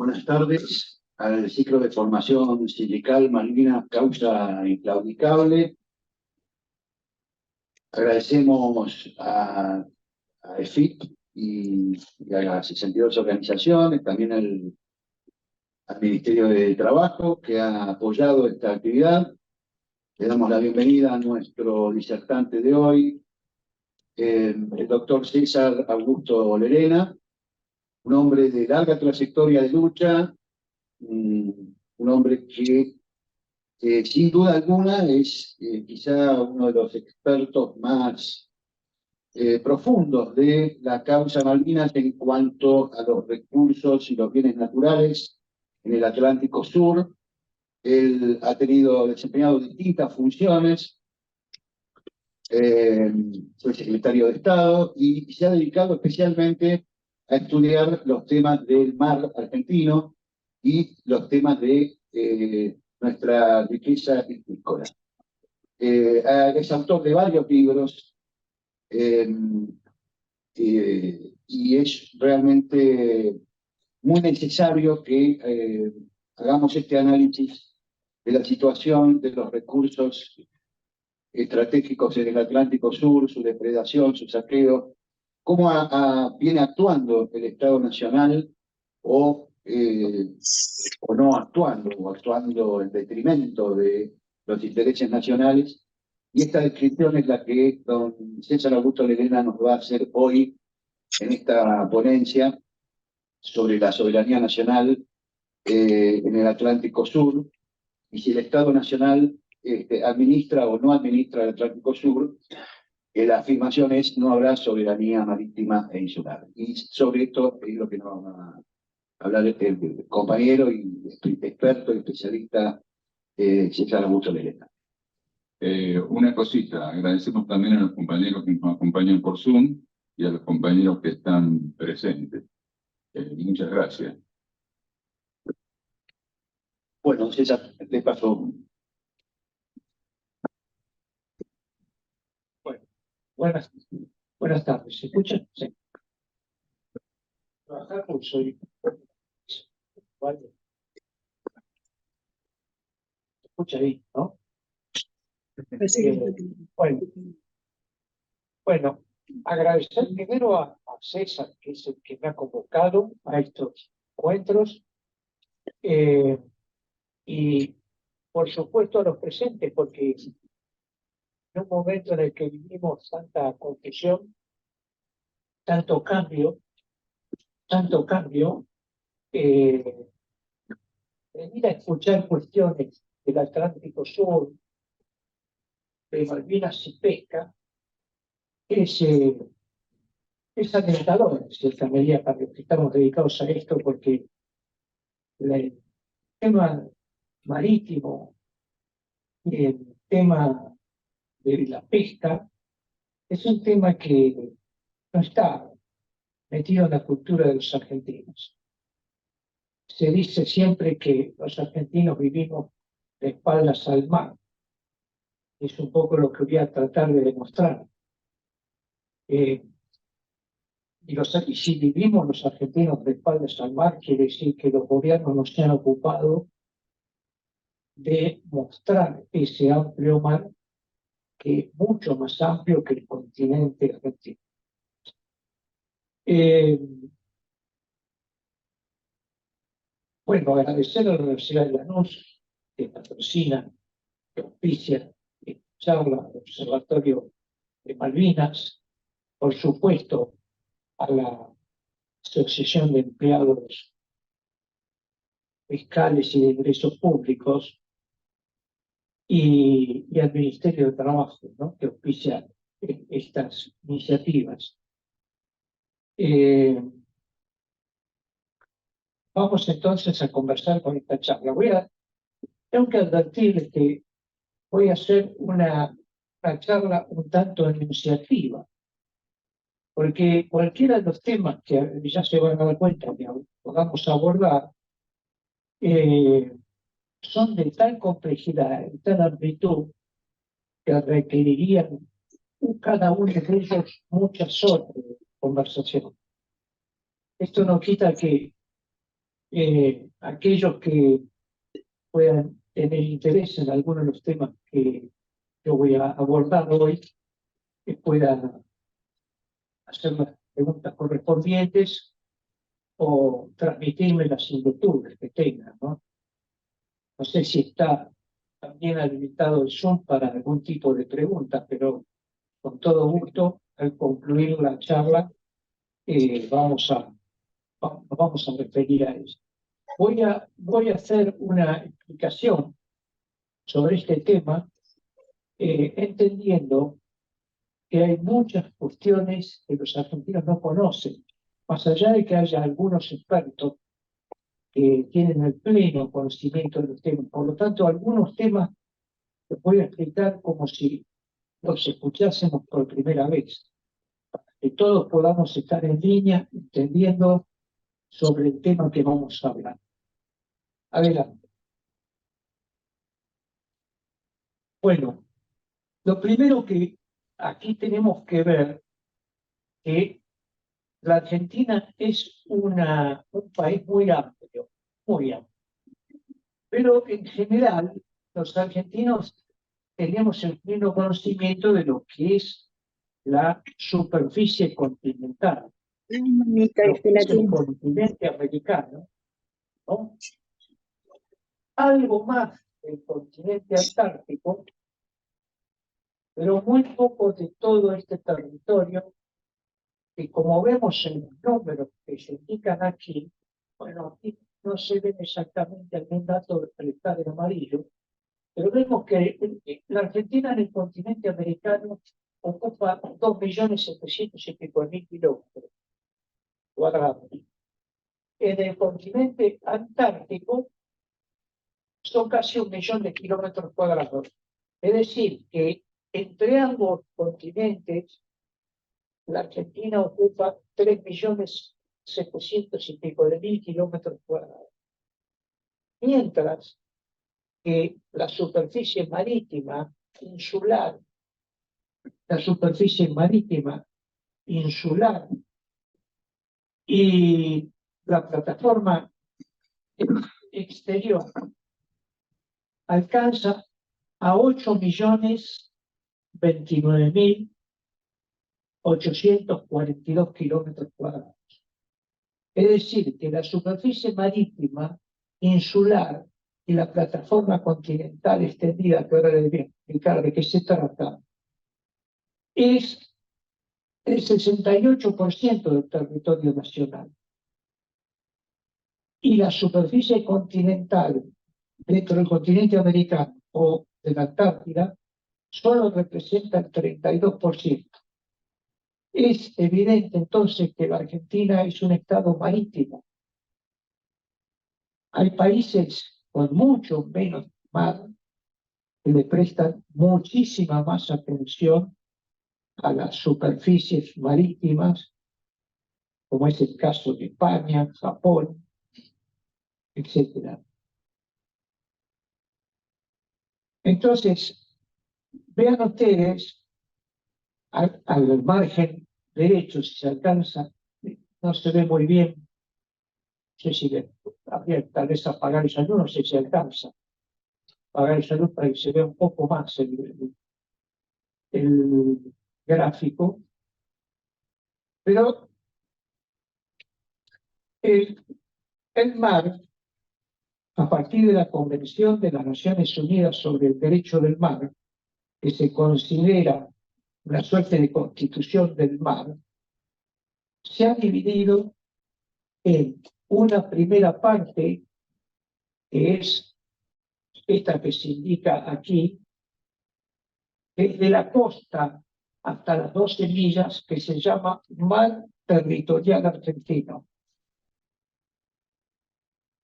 Buenas tardes al ciclo de formación sindical Malvinas Causa Inclaudicable. Agradecemos a EFIP y a las 62 organizaciones, también al Ministerio de Trabajo que ha apoyado esta actividad. Le damos la bienvenida a nuestro disertante de hoy, el doctor César Augusto Lerena, un hombre de larga trayectoria de lucha, un hombre que sin duda alguna es quizá uno de los expertos más profundos de la causa Malvinas en cuanto a los recursos y los bienes naturales en el Atlántico Sur. Él ha desempeñado distintas funciones, fue secretario de Estado y se ha dedicado especialmente a estudiar los temas del mar argentino y los temas de nuestra riqueza piscícola. Es autor de varios libros y es realmente muy necesario que hagamos este análisis de la situación de los recursos estratégicos en el Atlántico Sur, su depredación, su saqueo, cómo viene actuando el Estado Nacional o no actuando, o actuando en detrimento de los intereses nacionales. Y esta descripción es la que don César Augusto Lerena nos va a hacer hoy en esta ponencia sobre la soberanía nacional en el Atlántico Sur, y si el Estado Nacional administra o no administra el Atlántico Sur. La afirmación es: no habrá soberanía marítima e insular. Y sobre esto es lo que nos va a hablar el compañero y experto y especialista César Augusto Lerena. Una cosita, agradecemos también a los compañeros que nos acompañan por Zoom y a los compañeros que están presentes. Muchas gracias. Bueno, César, le paso. Bueno, buenas tardes. ¿Se escucha? Sí. Trabajar porque soy... Vale. Se escucha ahí, ¿no? Bueno, agradecer primero a César, que es el que me ha convocado a estos encuentros, y por supuesto a los presentes, porque en un momento en el que vivimos tanta confusión, tanto cambio, venir a escuchar cuestiones del Atlántico Sur, de Malvinas y pesca, es alentador en cierta medida para los que estamos dedicados a esto, porque el tema marítimo y el tema de la pesca es un tema que no está metido en la cultura de los argentinos. Se dice siempre que los argentinos vivimos de espaldas al mar. Es un poco lo que voy a tratar de demostrar. Y si vivimos los argentinos de espaldas al mar, quiere decir que los gobiernos no se han ocupado de mostrar ese amplio mar, que es mucho más amplio que el continente argentino. Bueno, agradecer a la Universidad de Lanús, que patrocina, que auspicia esta charla del Observatorio de Malvinas, por supuesto a la Asociación de Empleados Fiscales y de Ingresos Públicos, y al Ministerio de Trabajo, ¿no?, que auspicia estas iniciativas. Vamos entonces a conversar con esta charla. Tengo que advertirles que voy a hacer una charla un tanto enunciativa, porque cualquiera de los temas que ya se van a dar cuenta que podamos abordar son de tal complejidad, de tal amplitud, que requerirían cada uno de ellos muchas horas de conversación. Esto no quita que aquellos que puedan tener interés en algunos de los temas que yo voy a abordar hoy, que puedan hacer las preguntas correspondientes o transmitirme las inquietudes que tengan, ¿no? No sé si está también habilitado el Zoom para algún tipo de preguntas, pero con todo gusto, al concluir la charla, vamos a referir a eso. Voy a hacer una explicación sobre este tema, entendiendo que hay muchas cuestiones que los argentinos no conocen, más allá de que haya algunos expertos que tienen el pleno conocimiento de los temas. Por lo tanto, algunos temas los voy a explicar como si los escuchásemos por primera vez, para que todos podamos estar en línea entendiendo sobre el tema que vamos a hablar. Adelante. Bueno, lo primero que aquí tenemos que ver que la Argentina es un país muy amplio, pero en general los argentinos tenemos el pleno conocimiento de lo que es la superficie continental, lo que es el continente americano, ¿no? Algo más del continente antártico, pero muy poco de todo este territorio, que como vemos en los números que se indican aquí, bueno, aquí no se ven exactamente algún dato que está en amarillo, pero vemos que la Argentina en el continente americano ocupa 2.700.000 y pico de kilómetros cuadrados. En el continente antártico son casi 1.000.000 de kilómetros cuadrados. Es decir, que entre ambos continentes, la Argentina ocupa 3.700.000 y pico de kilómetros cuadrados. Mientras que la superficie marítima insular y la plataforma exterior alcanza a 8.029.842 kilómetros cuadrados. Es decir, que la superficie marítima insular y la plataforma continental extendida, que ahora les voy a explicar de qué se trata, es el 68% del territorio nacional. Y la superficie continental dentro del continente americano o de la Antártida solo representa el 32%. Es evidente entonces que la Argentina es un estado marítimo. Hay países con mucho menos mar que le prestan muchísima más atención a las superficies marítimas, como es el caso de España, Japón, etc. Entonces, vean ustedes, al margen derecho, si se alcanza, no se ve muy bien, no sé si habría tal vez apagar el salud, no sé si alcanza apagar el salud para que se vea un poco más el gráfico, pero el mar, a partir de la Convención de las Naciones Unidas sobre el Derecho del Mar, que se considera una suerte de constitución del mar, se ha dividido en una primera parte, que es esta que se indica aquí, desde la costa hasta las 12 millas, que se llama Mar Territorial Argentino.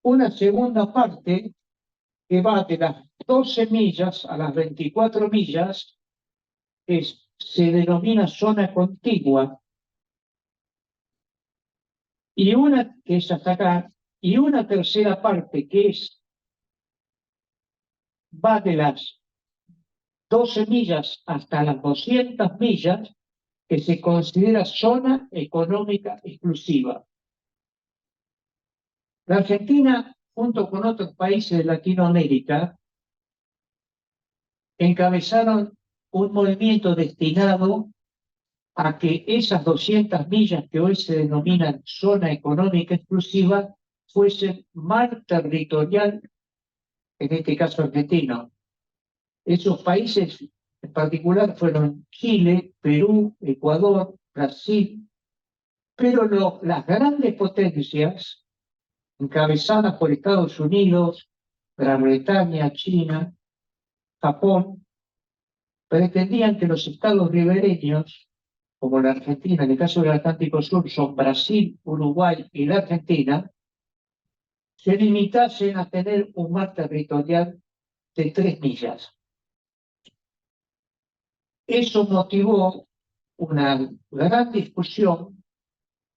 Una segunda parte que va de las 12 millas a las 24 millas, que se denomina zona contigua, y una que es hasta acá, y una tercera parte que va de las 12 millas hasta las 200 millas, que se considera zona económica exclusiva. La Argentina, junto con otros países de Latinoamérica, encabezaron un movimiento destinado a que esas 200 millas que hoy se denominan zona económica exclusiva fuesen mar territorial, en este caso argentino. Esos países en particular fueron Chile, Perú, Ecuador, Brasil, pero las grandes potencias, encabezadas por Estados Unidos, Gran Bretaña, China, Japón, pretendían que los estados ribereños, como la Argentina, en el caso del Atlántico Sur son Brasil, Uruguay y la Argentina, se limitasen a tener un mar territorial de 3 millas. Eso motivó una gran discusión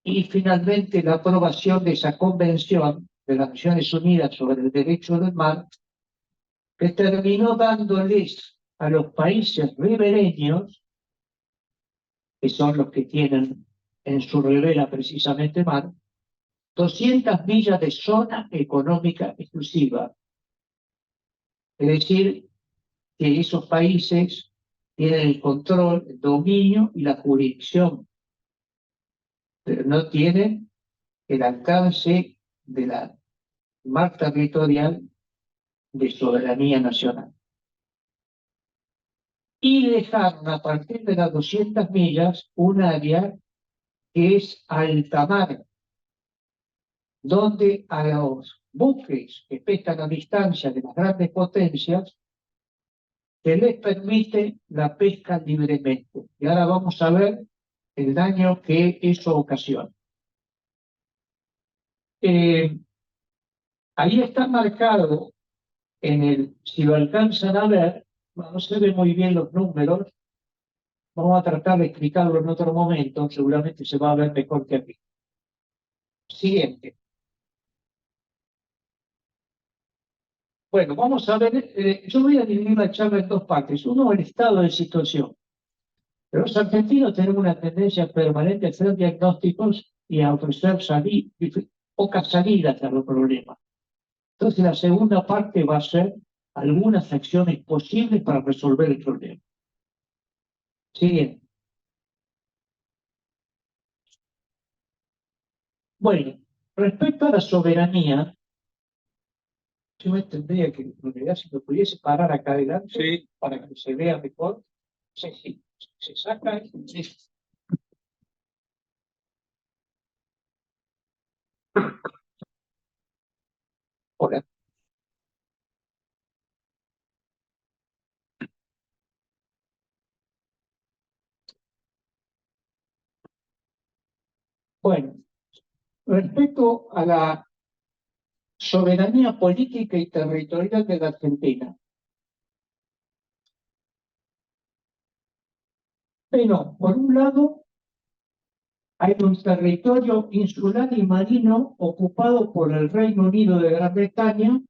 y finalmente la aprobación de esa convención de las Naciones Unidas sobre el derecho del mar, que terminó dándoles a los países ribereños, que son los que tienen en su ribera precisamente mar, 200 millas de zona económica exclusiva. Es decir, que esos países tienen el control, el dominio y la jurisdicción, pero no tienen el alcance de la mar territorial de soberanía nacional. Y dejaron a partir de las 200 millas un área que es alta mar, donde a los buques que pescan a distancia de las grandes potencias se les permite la pesca libremente. Y ahora vamos a ver el daño que eso ocasiona. Ahí está marcado si lo alcanzan a ver, no se ve muy bien los números, vamos a tratar de explicarlo en otro momento, seguramente se va a ver mejor que aquí. Siguiente. Bueno, vamos a ver, yo voy a dividir la charla en dos partes. Uno, el estado de situación. Pero los argentinos tenemos una tendencia permanente a hacer diagnósticos y a ofrecer pocas salidas a los problemas. Entonces, la segunda parte va a ser algunas acciones posibles para resolver el problema. Siguiente. Bueno, respecto a la soberanía, yo me tendría que, en realidad, si me pudiese parar acá adelante, sí, para que se vea mejor. Sí, sí, se saca. Sí. Hola. Bueno, respecto a la soberanía política y territorial de la Argentina. Bueno, por un lado, hay un territorio insular y marino ocupado por el Reino Unido de Gran Bretaña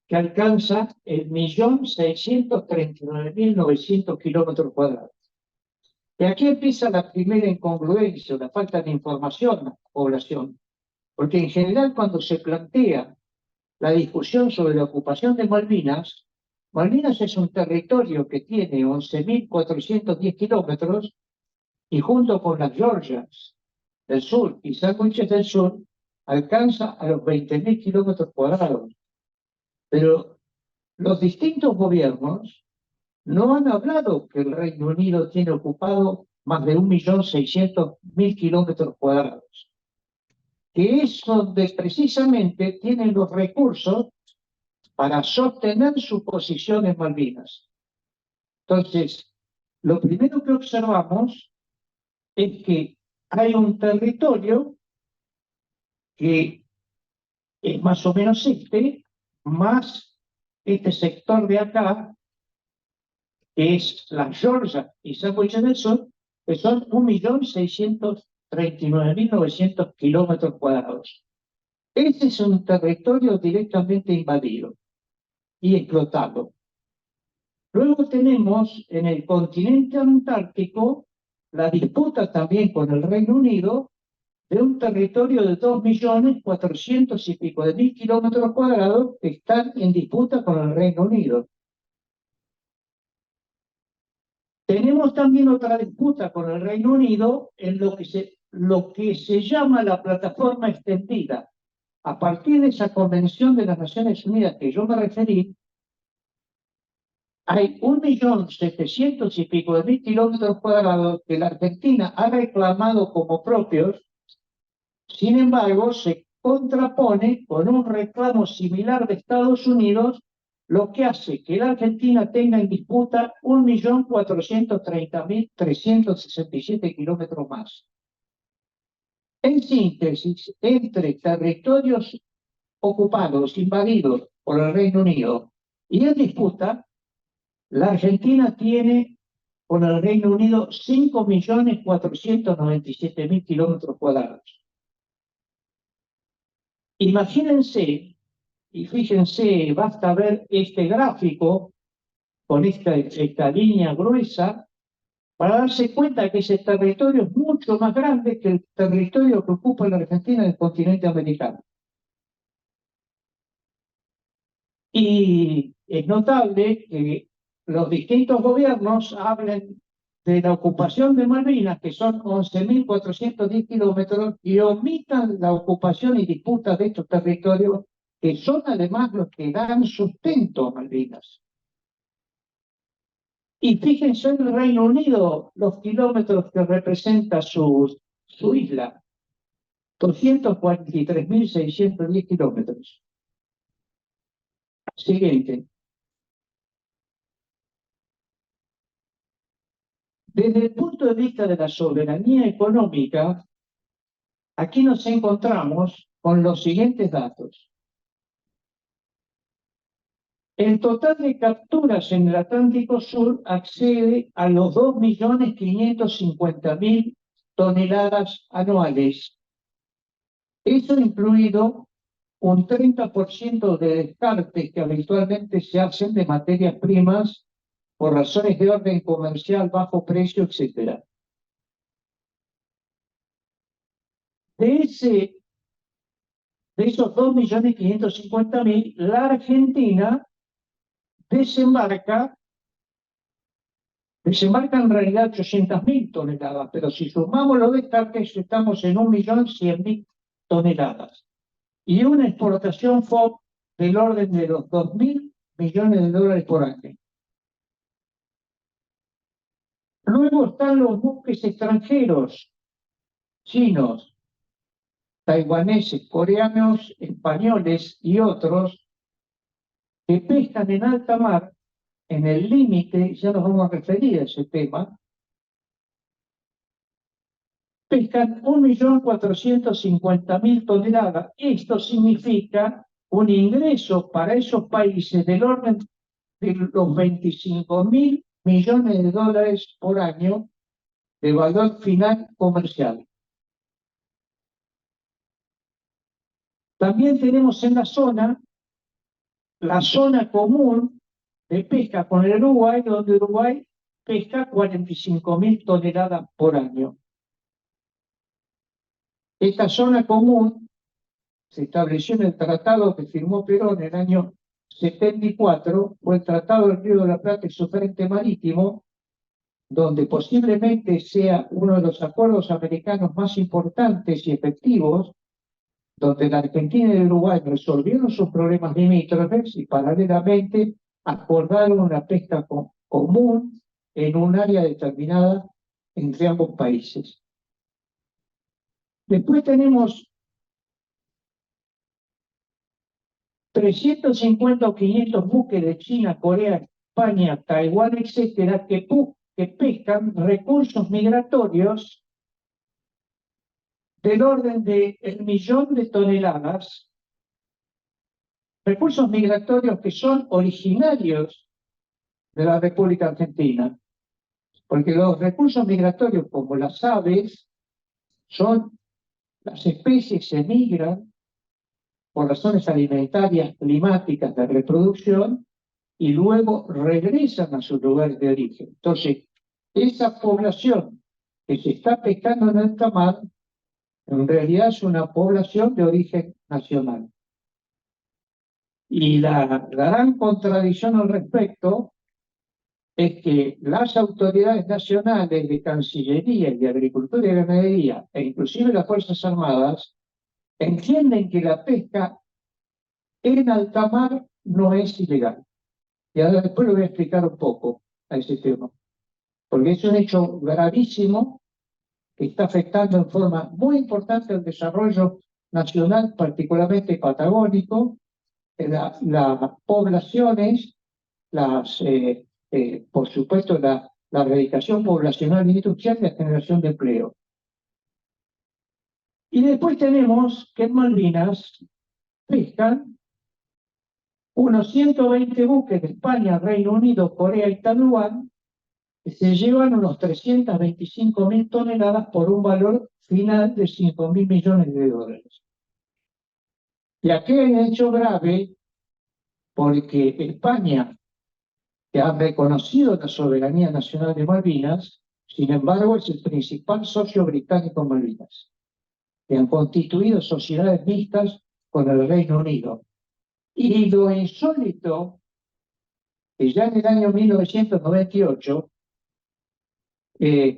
que alcanza el 1.639.900 kilómetros cuadrados. Y aquí empieza la primera incongruencia, la falta de información a la población, porque en general cuando se plantea la discusión sobre la ocupación de Malvinas, Malvinas es un territorio que tiene 11.410 kilómetros y junto con las Georgias del sur y Sandwiches del sur alcanza a los 20.000 kilómetros cuadrados. Pero los distintos gobiernos no han hablado que el Reino Unido tiene ocupado más de 1.600.000 kilómetros cuadrados, que es donde precisamente tienen los recursos para sostener su posición en Malvinas. Entonces, lo primero que observamos es que hay un territorio que es más o menos más este sector de acá, que es la Georgia y Sandwich del Sur, que son 1.639.900 kilómetros cuadrados. Ese es un territorio directamente invadido y explotado. Luego tenemos en el continente antártico la disputa también con el Reino Unido de un territorio de 2.400.000 y pico de kilómetros cuadrados que están en disputa con el Reino Unido. Tenemos también otra disputa con el Reino Unido en lo que se llama la plataforma extendida. A partir de esa convención de las Naciones Unidas que yo me referí, hay 1.700.000 y pico de kilómetros cuadrados que la Argentina ha reclamado como propios. Sin embargo, se contrapone con un reclamo similar de Estados Unidos, lo que hace que la Argentina tenga en disputa 1.430.367 kilómetros más. En síntesis, entre territorios ocupados, invadidos por el Reino Unido y en disputa, la Argentina tiene con el Reino Unido 5.497.000 kilómetros cuadrados. Imagínense, y fíjense, basta ver este gráfico con esta línea gruesa para darse cuenta que ese territorio es mucho más grande que el territorio que ocupa la Argentina en el continente americano. Y es notable que los distintos gobiernos hablen de la ocupación de Malvinas, que son 11.410 kilómetros, y omitan la ocupación y disputa de estos territorios, que son además los que dan sustento a Malvinas. Y fíjense en el Reino Unido los kilómetros que representa su isla, 243.610 kilómetros. Siguiente. Desde el punto de vista de la soberanía económica, aquí nos encontramos con los siguientes datos. El total de capturas en el Atlántico Sur accede a los 2.550.000 toneladas anuales. Eso incluido un 30% de descartes que habitualmente se hacen de materias primas por razones de orden comercial, bajo precio, etc. De esos 2.550.000, la Argentina desembarca en realidad 800.000 toneladas, pero si sumamos los descartes estamos en 1.100.000 toneladas. Y una exportación FOB del orden de los 2.000 millones de dólares por año. Luego están los buques extranjeros, chinos, taiwaneses, coreanos, españoles y otros, que pescan en alta mar, en el límite, ya nos vamos a referir a ese tema, pescan 1.450.000 toneladas. Esto significa un ingreso para esos países del orden de los 25.000 millones de dólares por año de valor final comercial. También tenemos en la zona común de pesca con el Uruguay, donde Uruguay pesca 45.000 toneladas por año. Esta zona común se estableció en el tratado que firmó Perón en el año 74, fue el Tratado del Río de la Plata y su frente marítimo, donde posiblemente sea uno de los acuerdos americanos más importantes y efectivos, donde la Argentina y el Uruguay resolvieron sus problemas limítrofes y paralelamente acordaron una pesca común en un área determinada entre ambos países. Después tenemos 350 o 500 buques de China, Corea, España, Taiwán, etcétera, que pescan recursos migratorios del orden de 1.000.000 de toneladas, recursos migratorios que son originarios de la República Argentina, porque los recursos migratorios, como las aves, las especies se migran por razones alimentarias, climáticas, de reproducción, y luego regresan a sus lugares de origen. Entonces, esa población que se está pescando en alta mar En realidad es una población de origen nacional. Y la gran contradicción al respecto es que las autoridades nacionales de Cancillería y de Agricultura y Ganadería, e inclusive las Fuerzas Armadas, entienden que la pesca en alta mar no es ilegal. Y ahora después lo voy a explicar un poco a ese tema. Porque es un hecho gravísimo que está afectando en forma muy importante el desarrollo nacional, particularmente patagónico, las poblaciones, por supuesto, la erradicación poblacional y industrial y la generación de empleo. Y después tenemos que en Malvinas pescan unos 120 buques de España, Reino Unido, Corea y Taiwán, que se llevan unos 325.000 toneladas por un valor final de 5.000 millones de dólares. Y aquí hay un hecho grave porque España, que ha reconocido la soberanía nacional de Malvinas, sin embargo es el principal socio británico en Malvinas, que han constituido sociedades mixtas con el Reino Unido. Y lo insólito, que ya en el año 1998,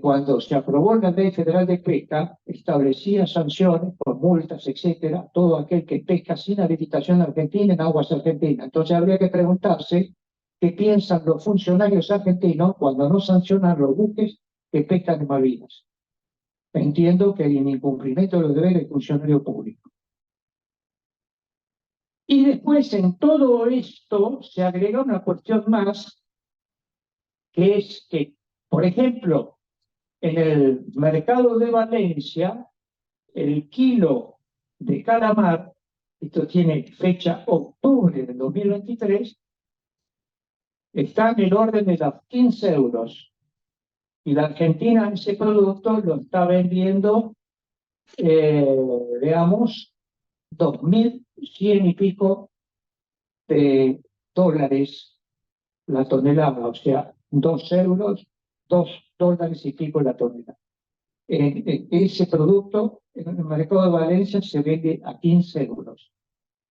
cuando se aprobó la Ley Federal de Pesca, establecía sanciones por multas, etcétera, todo aquel que pesca sin habilitación argentina en aguas argentinas. Entonces habría que preguntarse qué piensan los funcionarios argentinos cuando no sancionan los buques que pescan en Malvinas. Entiendo que hay un incumplimiento de los deberes del funcionario público. Y después en todo esto se agrega una cuestión más, que es que, por ejemplo, en el mercado de Valencia, el kilo de calamar, esto tiene fecha octubre del 2023, está en el orden de los 15 euros. Y la Argentina ese producto lo está vendiendo, veamos, 2.100 y pico de dólares la tonelada, o sea, 2 euros, 2 dólares y pico la tonelada. Ese producto en el mercado de Valencia se vende a 15 euros.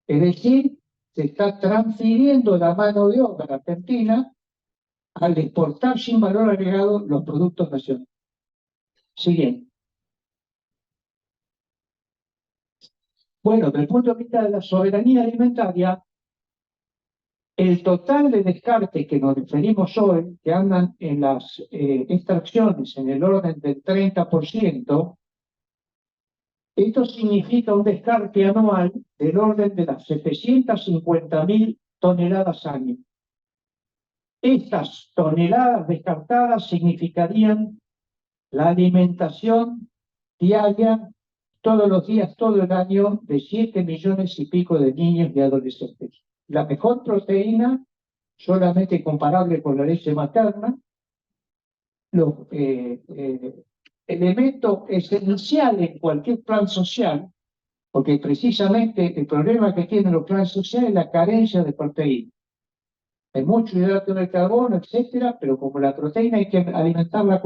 Es decir, se está transfiriendo la mano de obra argentina al exportar sin valor agregado los productos nacionales. Siguiente. Bueno, desde el punto de vista de la soberanía alimentaria, el total de descarte que nos referimos hoy, que andan en las extracciones en el orden del 30%, esto significa un descarte anual del orden de las 750.000 toneladas año. Estas toneladas descartadas significarían la alimentación diaria todos los días, todo el año, de 7 millones y pico de niños y adolescentes. La mejor proteína, solamente comparable con la leche materna, los elemento esencial en cualquier plan social, porque precisamente el problema que tienen los planes sociales es la carencia de proteína. Hay mucho hidrato de carbono, etcétera, pero como la proteína hay que alimentarla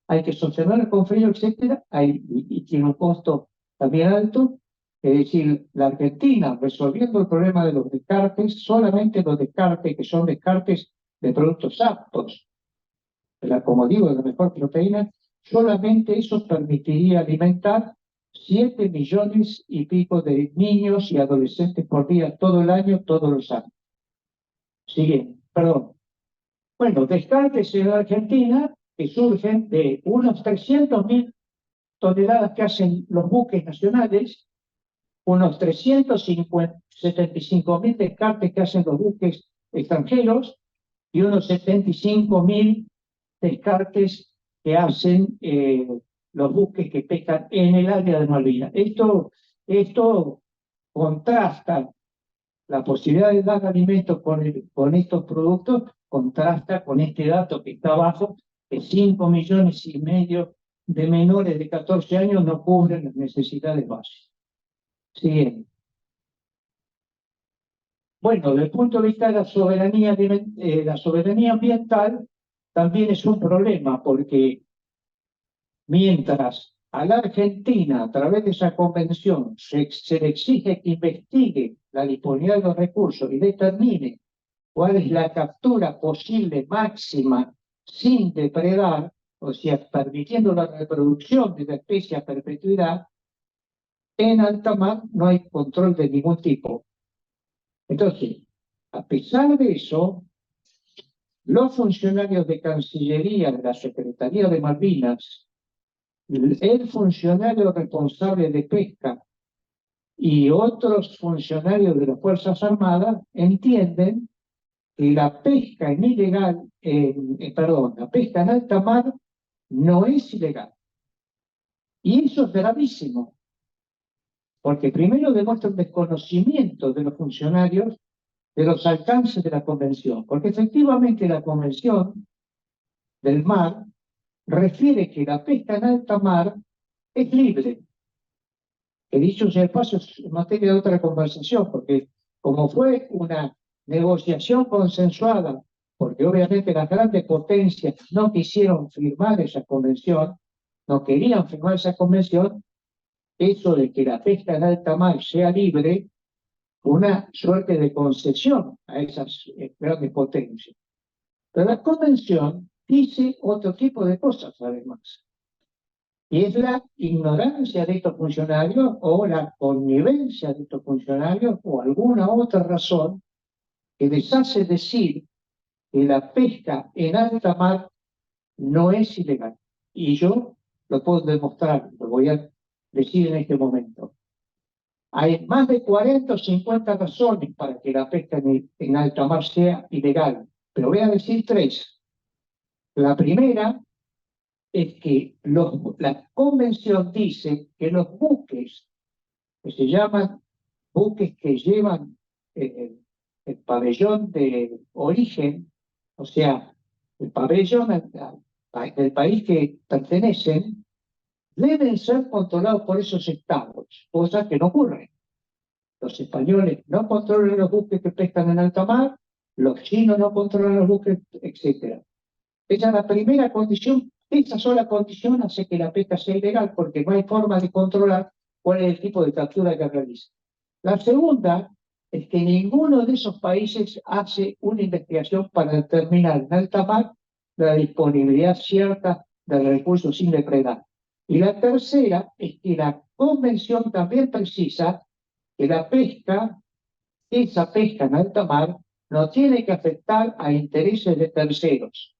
hay que sostenerla con frío, etcétera, y tiene un costo también alto. Es decir, la Argentina, resolviendo el problema de los descartes, solamente los descartes que son descartes de productos aptos, como digo, de la mejor proteína, solamente eso permitiría alimentar 7 millones y pico de niños y adolescentes por día, todo el año, todos los años. Siguiente, perdón. Bueno, descartes en la Argentina que surgen de unos 300.000 toneladas que hacen los buques nacionales, unos 375.000 descartes que hacen los buques extranjeros y unos 75.000 descartes que hacen los buques que pescan en el área de Malvinas. Esto contrasta la posibilidad de dar alimentos con estos productos, contrasta con este dato que está abajo, que 5,5 millones de menores de 14 años no cubren las necesidades básicas. Siguiente. Bueno, desde el punto de vista de la soberanía ambiental, también es un problema, porque mientras a la Argentina, a través de esa convención, se le exige que investigue la disponibilidad de los recursos y determine cuál es la captura posible máxima sin depredar, o sea, permitiendo la reproducción de la especie a perpetuidad, en alta mar no hay control de ningún tipo. Entonces, a pesar de eso, los funcionarios de Cancillería, de la Secretaría de Malvinas, el funcionario responsable de pesca y otros funcionarios de las Fuerzas Armadas entienden que la pesca en ilegal, la pesca en alta mar no es ilegal. Y eso es gravísimo, porque primero demuestra un desconocimiento de los funcionarios de los alcances de la Convención, porque efectivamente la Convención del Mar refiere que la pesca en alta mar es libre. Que dicho sea de paso, es materia de otra conversación, porque como fue una negociación consensuada, porque obviamente las grandes potencias no quisieron firmar esa convención, no querían firmar esa convención, eso de que la pesca en alta mar sea libre, una suerte de concesión a esas grandes potencias. Pero la convención dice otro tipo de cosas, además. Y es la ignorancia de estos funcionarios o la connivencia de estos funcionarios o alguna otra razón que les hace decir que la pesca en alta mar no es ilegal. Y yo lo puedo demostrar, lo voy a decir en este momento. Hay más de 40 o 50 razones para que la pesca en alta mar sea ilegal, pero voy a decir 3. La primera es que la convención dice que los buques, que se llaman buques que llevan el pabellón de origen, o sea, el pabellón del país que pertenecen, deben ser controlados por esos estados, cosa que no ocurre. Los españoles no controlan los buques que pescan en alta mar, los chinos no controlan los buques, etc. Esa es la primera condición. Esa sola condición hace que la pesca sea ilegal, porque no hay forma de controlar cuál es el tipo de captura que realiza. La segunda es que ninguno de esos países hace una investigación para determinar en alta mar la disponibilidad cierta del recurso sin depredar. Y la tercera es que la convención también precisa que la pesca, esa pesca en alta mar, no tiene que afectar a intereses de terceros.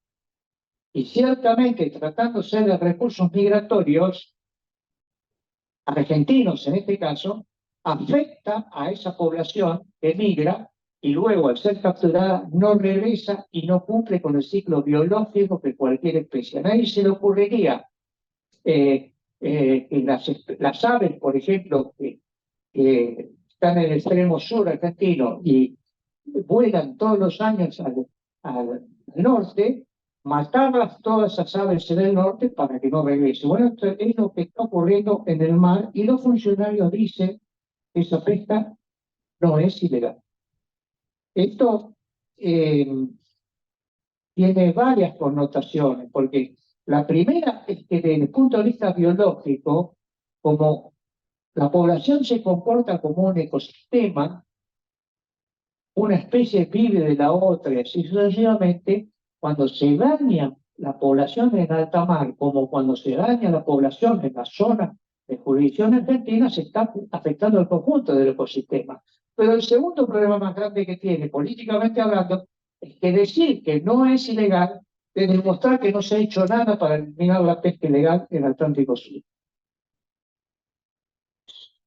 Y ciertamente, tratándose de recursos migratorios, argentinos en este caso, afecta a esa población que migra y luego al ser capturada no regresa y no cumple con el ciclo biológico de cualquier especie. A nadie se le ocurriría que las aves, por ejemplo, que están en el extremo sur argentino y vuelan todos los años al norte, matarlas todas esas aves en el norte para que no regresen. Bueno, esto es lo que está ocurriendo en el mar y los funcionarios dicen que esa pesca no es ilegal. Esto tiene varias connotaciones, porque la primera es que desde el punto de vista biológico, como la población se comporta como un ecosistema, una especie vive de la otra y así sucesivamente, cuando se daña la población en alta mar, como cuando se daña la población en la zona de jurisdicción argentina, se está afectando el conjunto del ecosistema. Pero el segundo problema más grande que tiene, políticamente hablando, es que decir que no es ilegal es demostrar que no se ha hecho nada para eliminar la pesca ilegal en el Atlántico Sur.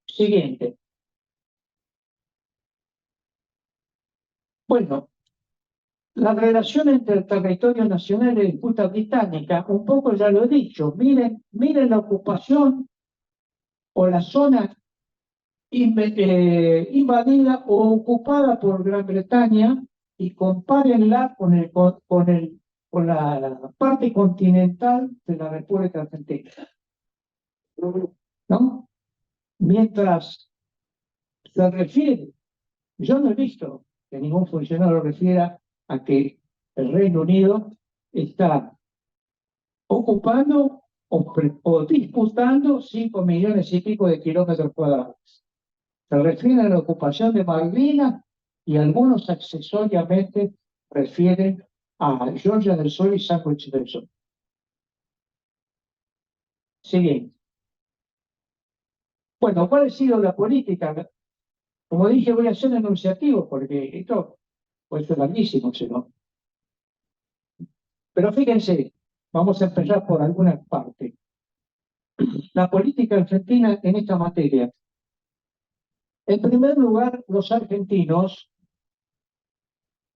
Siguiente. Bueno, la relación entre el territorio nacional y la disputa británica, un poco ya lo he dicho, miren la ocupación o la zona invadida o ocupada por Gran Bretaña y compárenla con la parte continental de la República Argentina. ¿No? Mientras se refiere, yo no he visto que ningún funcionario refiera a que el Reino Unido está ocupando o disputando 5 millones y pico de kilómetros cuadrados. Se refiere a la ocupación de Malvinas y algunos accesoriamente refieren a Georgia del Sur y Sandwich del Sur. Siguiente. Bueno, ¿cuál ha sido la política? Como dije, voy a ser enunciativo porque esto puede ser larguísimo, si no. Pero fíjense, vamos a empezar por alguna parte. La política argentina en esta materia. En primer lugar, los argentinos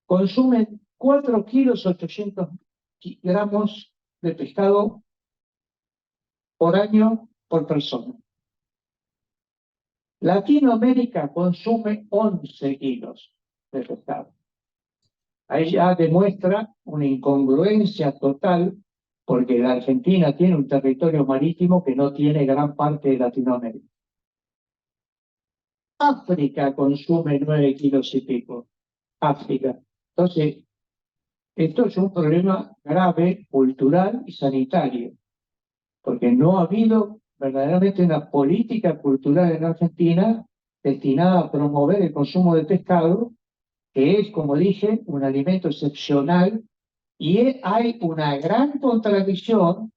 consumen 4 kilos 800 gramos de pescado por año por persona. Latinoamérica consume 11 kilos de pescado. Ahí ya demuestra una incongruencia total, porque la Argentina tiene un territorio marítimo que no tiene gran parte de Latinoamérica. África consume 9 kilos y pico. África. Entonces, esto es un problema grave, cultural y sanitario, porque no ha habido verdaderamente una política cultural en Argentina destinada a promover el consumo de pescado, que es, como dije, un alimento excepcional, y hay una gran contradicción.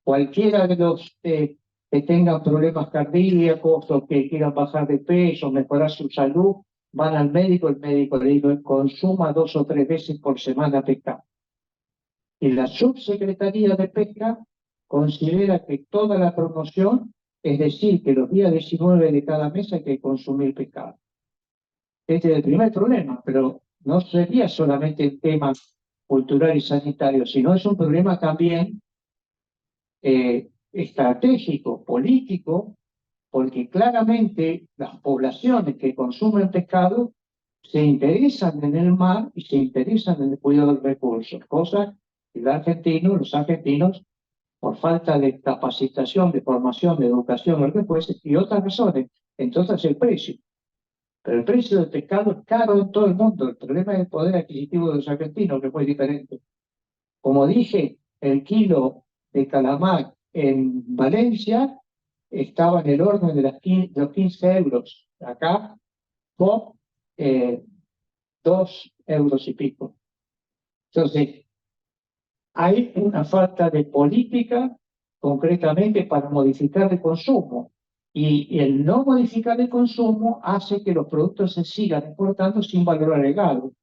Cualquiera de los que tengan problemas cardíacos o que quieran bajar de peso, mejorar su salud, van al médico, el médico le dice consuma 2 o 3 veces por semana pescado. Y la subsecretaría de Pesca considera que toda la promoción, es decir, que los días 19 de cada mes hay que consumir pescado. Este es el primer problema, pero no sería solamente el tema cultural y sanitario, sino es un problema también estratégico, político, porque claramente las poblaciones que consumen pescado se interesan en el mar y se interesan en el cuidado de recursos, cosa que los argentinos, por falta de capacitación, de formación, de educación, lo que fuese, y otras razones, entonces el precio. Pero el precio del pescado es caro en todo el mundo. El problema es el poder adquisitivo de los argentinos, que fue diferente. Como dije, el kilo de calamar en Valencia estaba en el orden de los 15 euros. Acá, con 2 euros y pico. Entonces, hay una falta de política concretamente para modificar el consumo. Y el no modificar el consumo hace que los productos se sigan exportando sin valor agregado.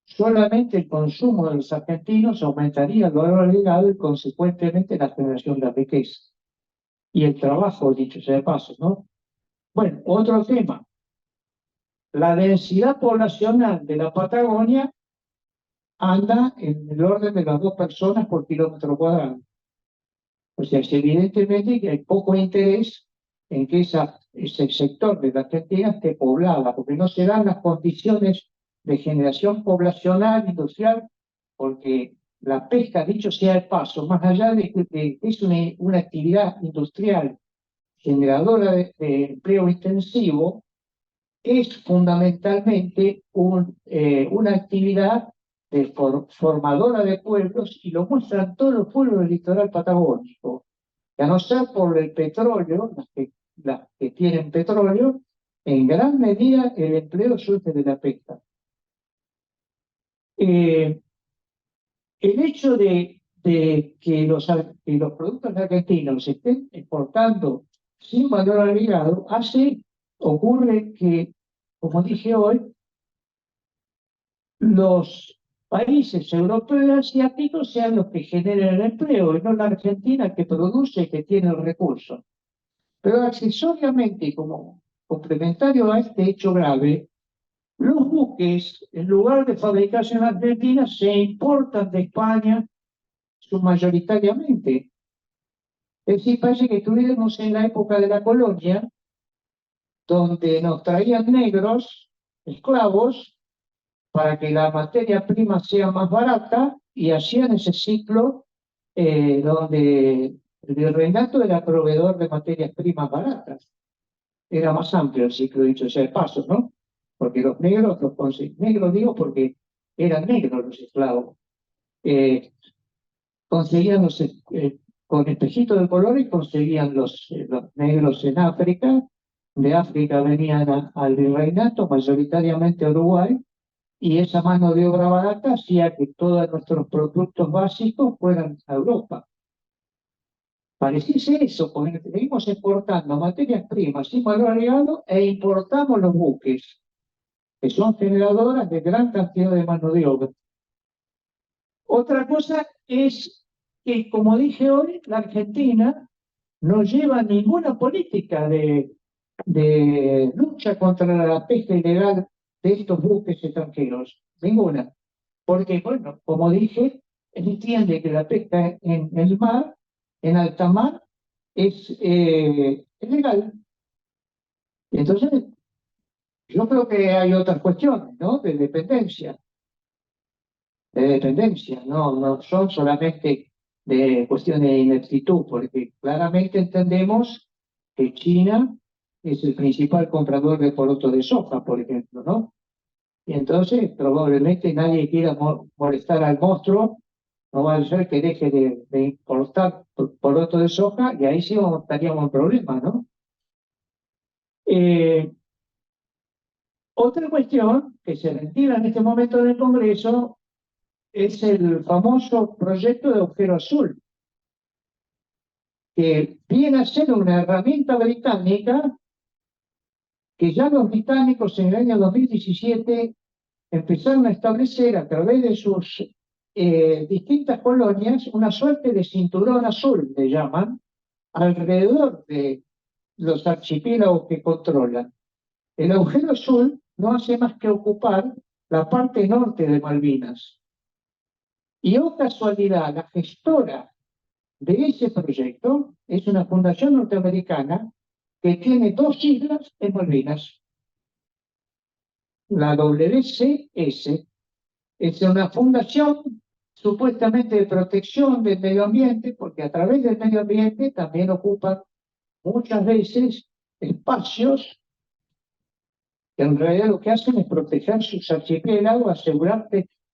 Solamente el consumo de los argentinos aumentaría el valor agregado y consecuentemente la generación de riqueza. Y el trabajo, dicho sea de paso, ¿no? Bueno, otro tema. La densidad poblacional de la Patagonia anda en el orden de las 2 personas por kilómetro cuadrado. O sea, es evidentemente que hay poco interés en que ese sector de la Argentina esté poblada, porque no se dan las condiciones de generación poblacional, industrial, porque la pesca, dicho sea de paso, más allá de que es una actividad industrial generadora de empleo intensivo, es fundamentalmente una actividad formadora de pueblos, y lo muestran todos los pueblos del litoral patagónico, que a no ser por el petróleo, las que tienen petróleo, en gran medida el empleo surge de la pesca. El hecho de que los productos argentinos se estén exportando sin valor agregado ocurre que, como dije hoy, los países europeos y asiáticos sean los que generan el empleo, y no la Argentina, que produce y que tiene el recurso. Pero accesoriamente, como complementario a este hecho grave, los buques, en lugar de fabricarse en Argentina, se importan de España mayoritariamente. Es decir, parece que estuviéramos en la época de la colonia, donde nos traían negros, esclavos, para que la materia prima sea más barata, y hacían ese ciclo donde el virreinato era proveedor de materias primas baratas. Era más amplio el ciclo, dicho sea de paso, ¿no? Porque los negros negros digo porque eran negros los esclavos, conseguían con espejitos de colores conseguían los negros en África, de África venían al virreinato, mayoritariamente a Uruguay, y esa mano de obra barata hacía que todos nuestros productos básicos fueran a Europa. Pareciese eso, porque seguimos exportando materias primas sin valor agregado e importamos los buques, que son generadoras de gran cantidad de mano de obra. Otra cosa es que, como dije hoy, la Argentina no lleva ninguna política de lucha contra la pesca ilegal de estos buques extranjeros. Ninguna. Porque, bueno, como dije, entiende que la pesca en el mar, en alta mar, es legal. Entonces, yo creo que hay otras cuestiones, ¿no? De dependencia, no son solamente de cuestiones de ineptitud, porque claramente entendemos que China es el principal comprador de porotos de soja, por ejemplo, ¿no? Y entonces probablemente nadie quiera molestar al monstruo, no va a ser que deje de importar porotos de soja, y ahí sí estaríamos en problemas, ¿no? Otra cuestión que se ventila en este momento en el Congreso es el famoso proyecto de agujero azul, que viene a ser una herramienta británica que ya los británicos en el año 2017 empezaron a establecer a través de sus distintas colonias una suerte de cinturón azul, le llaman, alrededor de los archipiélagos que controlan. El agujero azul no hace más que ocupar la parte norte de Malvinas. Y, oh casualidad, la gestora de ese proyecto es una fundación norteamericana que tiene 2 islas en Malvinas. La WCS es una fundación supuestamente de protección del medio ambiente, porque a través del medio ambiente también ocupan muchas veces espacios que en realidad lo que hacen es proteger sus archipiélagos,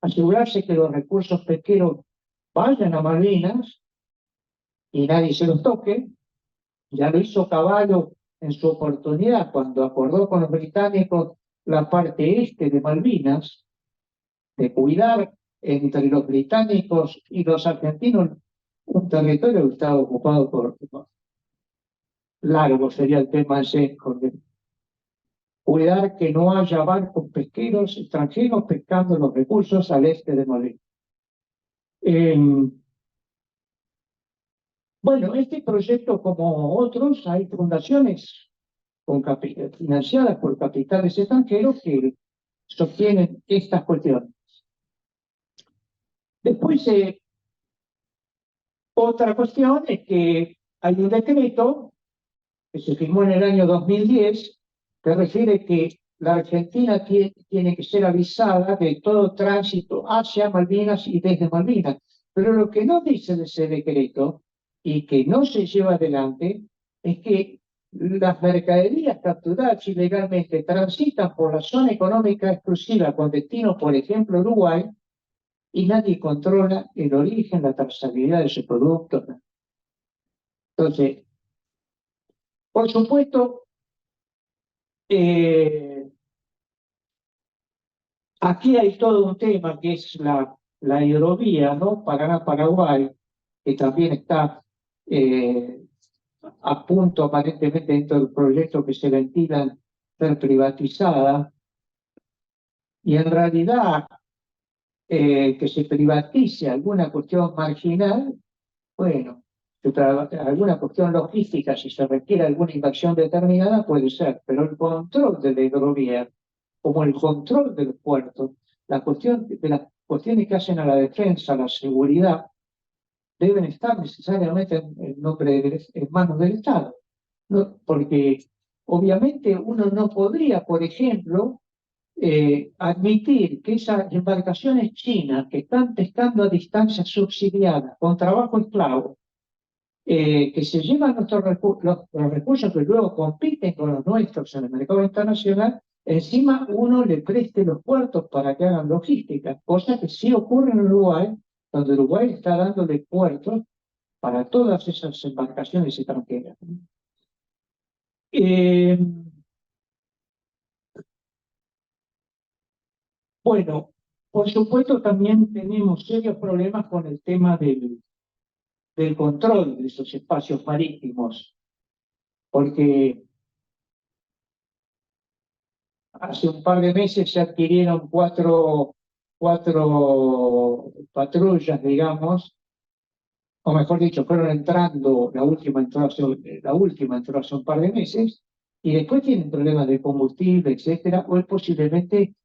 asegurarse que los recursos pesqueros vayan a Malvinas y nadie se los toque. Ya lo hizo Cavallo en su oportunidad cuando acordó con los británicos la parte este de Malvinas, de cuidar entre los británicos y los argentinos un territorio que estaba ocupado por... Largo sería el tema ese, cuidar que no haya barcos pesqueros extranjeros pescando los recursos al este de Malvinas. Bueno, este proyecto, como otros, hay fundaciones financiadas por capitales extranjeros que sostienen estas cuestiones. Después, otra cuestión es que hay un decreto que se firmó en el año 2010 que refiere que la Argentina tiene que ser avisada de todo tránsito hacia Malvinas y desde Malvinas. Pero lo que no dice de ese decreto y que no se lleva adelante es que las mercaderías capturadas ilegalmente transitan por la zona económica exclusiva con destino, por ejemplo, Uruguay, y nadie controla el origen, la trazabilidad de ese producto. Entonces, por supuesto, aquí hay todo un tema que es la hidrovía, ¿no? Paraná-Paraguay, que también está a punto aparentemente dentro del proyecto que se ventilan ser privatizada, y en realidad que se privatice alguna cuestión marginal, bueno, alguna cuestión logística, si se requiere alguna inversión determinada, puede ser, pero el control de la hidrovía, como el control del puerto, las cuestiones que hacen a la defensa, a la seguridad, deben estar necesariamente en manos del Estado. ¿No? Porque obviamente uno no podría, por ejemplo, admitir que esas embarcaciones chinas que están pescando a distancia subsidiada, con trabajo esclavo, que se llevan los recursos que luego compiten con los nuestros en el mercado internacional, encima uno le preste los puertos para que hagan logística, cosa que sí ocurre en Uruguay, donde Uruguay está dándole puertos para todas esas embarcaciones extranjeras. Bueno, por supuesto también tenemos serios problemas con el tema del control de esos espacios marítimos, porque hace un par de meses se adquirieron cuatro patrullas, digamos, o mejor dicho, fueron entrando, la última entró hace un par de meses, y después tienen problemas de combustible, etcétera, o posiblemente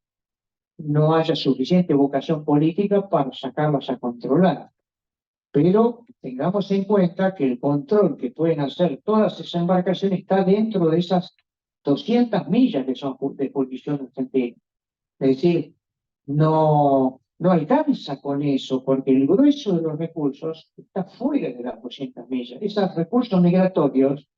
no haya suficiente vocación política para sacarlas a controlar. Pero tengamos en cuenta que el control que pueden hacer todas esas embarcaciones está dentro de esas 200 millas que son de jurisdicción argentina. Es decir, no alcanza con eso, porque el grueso de los recursos está fuera de las 200 millas. Esos recursos migratorios,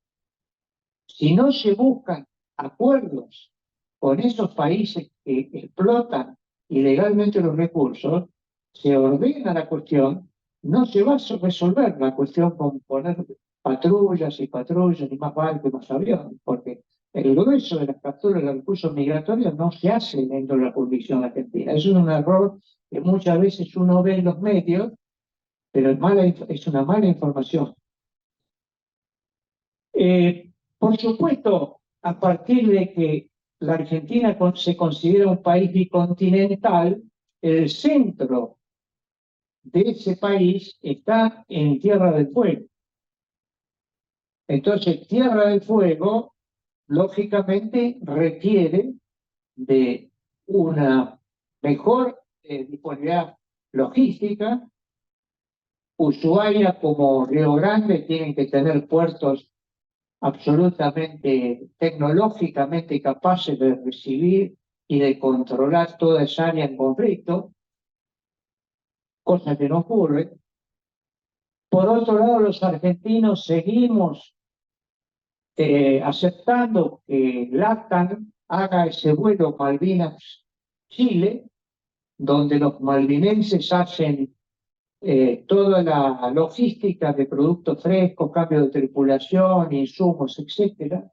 si no se buscan acuerdos con esos países que explotan ilegalmente los recursos, se ordena la cuestión, no se va a resolver la cuestión con poner patrullas y patrullas y más barcos y más aviones, porque el grueso de las capturas de recursos migratorios no se hace dentro de la jurisdicción argentina. Eso es un error que muchas veces uno ve en los medios, pero es una mala información. Por supuesto, a partir de que la Argentina se considera un país bicontinental, el centro de ese país está en Tierra del Fuego. Entonces, Tierra del Fuego, lógicamente, requiere de una mejor disponibilidad logística. Ushuaia como Río Grande tienen que tener puertos absolutamente tecnológicamente capaces de recibir y de controlar toda esa área en conflicto, cosa que no ocurre. Por otro lado, los argentinos seguimos aceptando que LATAM haga ese vuelo Malvinas-Chile, donde los malvinenses hacen toda la logística de productos frescos, cambio de tripulación, insumos, etc.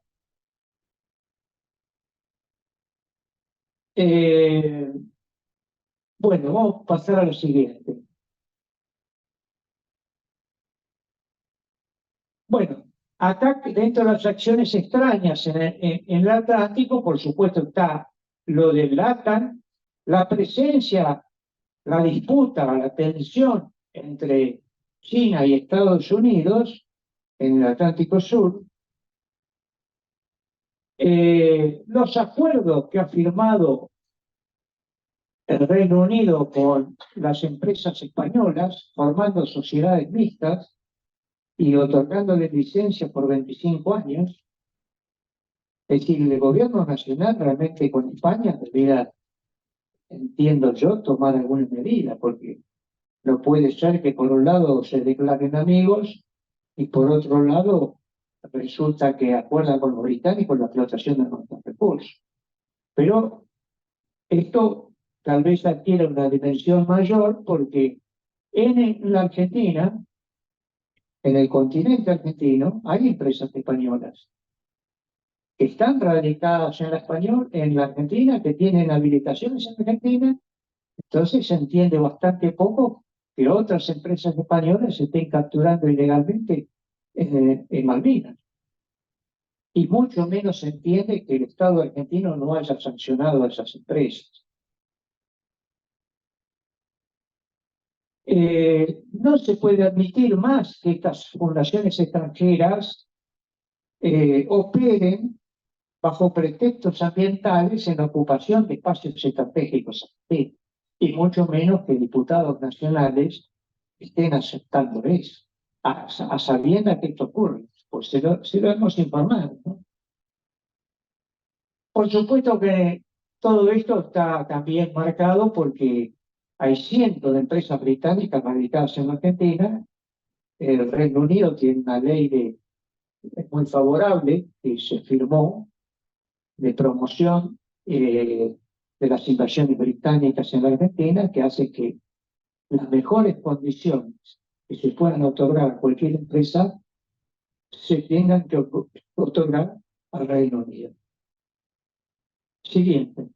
Bueno, vamos a pasar a lo siguiente. Bueno, acá dentro de las acciones extrañas en el Atlántico, por supuesto está lo del LATAM, la presencia, la disputa, la tensión entre China y Estados Unidos en el Atlántico Sur, los acuerdos que ha firmado el Reino Unido con las empresas españolas, formando sociedades mixtas y otorgándoles licencias por 25 años. Es decir, el gobierno nacional realmente con España debería, entiendo yo, tomar alguna medida, porque no puede ser que por un lado se declaren amigos y por otro lado resulta que acuerdan con los británicos la explotación de nuestros recursos. Pero esto tal vez adquiera una dimensión mayor porque en la Argentina, en el continente argentino, hay empresas españolas que están radicadas en la Argentina, que tienen habilitaciones en Argentina. Entonces se entiende bastante poco que otras empresas españolas estén capturando ilegalmente en Malvinas. Y mucho menos se entiende que el Estado argentino no haya sancionado a esas empresas. No se puede admitir más que estas fundaciones extranjeras operen bajo pretextos ambientales en la ocupación de espacios estratégicos, y mucho menos que diputados nacionales estén aceptando eso, a sabiendas que esto ocurre, pues se lo hemos informado, ¿no? Por supuesto que todo esto está también marcado porque hay cientos de empresas británicas radicadas en la Argentina. El Reino Unido tiene una ley muy favorable que se firmó de promoción de las inversiones británicas en la Argentina, que hace que las mejores condiciones que se puedan otorgar a cualquier empresa se tengan que otorgar al Reino Unido. Siguiente.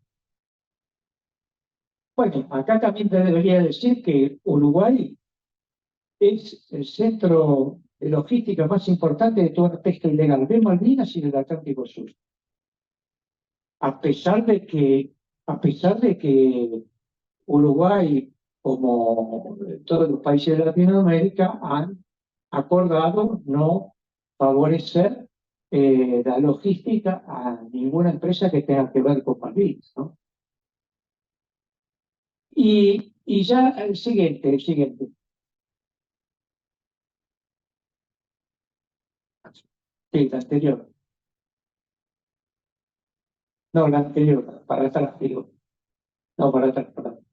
Bueno, acá también te debería decir que Uruguay es el centro de logística más importante de toda la pesca ilegal de Malvinas y del Atlántico Sur. A pesar de que Uruguay, como todos los países de Latinoamérica, han acordado no favorecer la logística a ninguna empresa que tenga que ver con Malvinas, ¿no? Y ya el siguiente. Sí, el anterior. No, la anterior, para atrás, digo. No, para atrás, para atrás.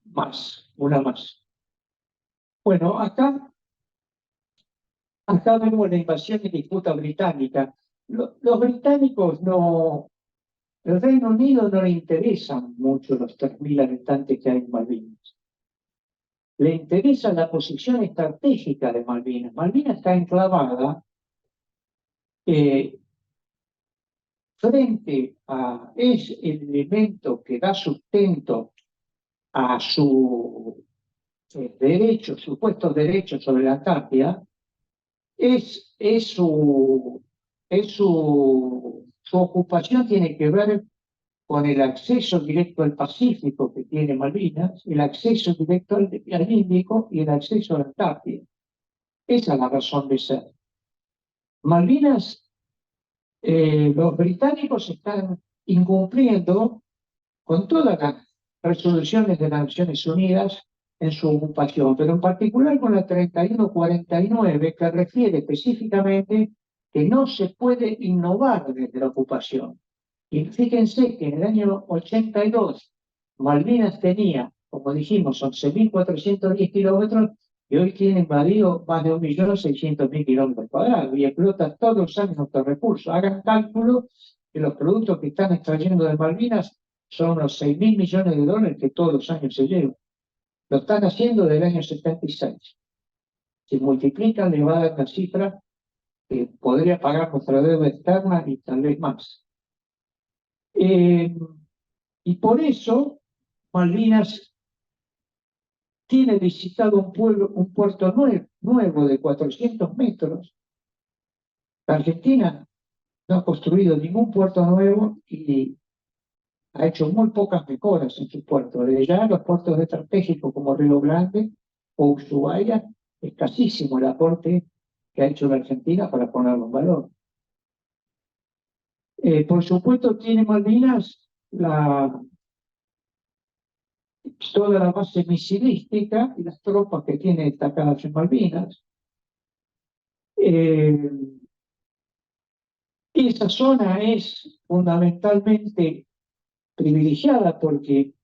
Más, una más. Bueno, acá vemos la invasión y disputa británica. Los británicos no, el Reino Unido no le interesan mucho los 3.000 habitantes que hay en Malvinas. Le interesa la posición estratégica de Malvinas. Malvinas está enclavada frente a, es el elemento que da sustento a su derecho, supuestos derechos sobre la Antártida, su ocupación tiene que ver con el acceso directo al Pacífico que tiene Malvinas, el acceso directo al Índico y el acceso a la Antártida. Esa es la razón de ser. Malvinas, los británicos están incumpliendo con todas las resoluciones de las Naciones Unidas en su ocupación, pero en particular con la 3149, que refiere específicamente que no se puede innovar desde la ocupación. Y fíjense que en el año 82 Malvinas tenía, como dijimos, 11.410 kilómetros y hoy tiene invadido más de 1.600.000 kilómetros cuadrados y explota todos los años nuestros recursos. Hagan cálculo que los productos que están extrayendo de Malvinas son unos 6.000 millones de dólares que todos los años se llevan. Lo están haciendo desde el año 76. Si multiplican, les va a dar una cifra que podría pagar nuestra deuda externa y tal vez más. Y por eso Malvinas tiene visitado un puerto nuevo de 400 metros. La Argentina no ha construido ningún puerto nuevo y ha hecho muy pocas mejoras en sus puertos. Desde ya los puertos estratégicos como Río Grande o Ushuaia, escasísimo el aporte que ha hecho la Argentina para ponerlo en valor. Por supuesto tiene Malvinas toda la base misilística y las tropas que tiene destacadas en Malvinas. Esa zona es fundamentalmente privilegiada porque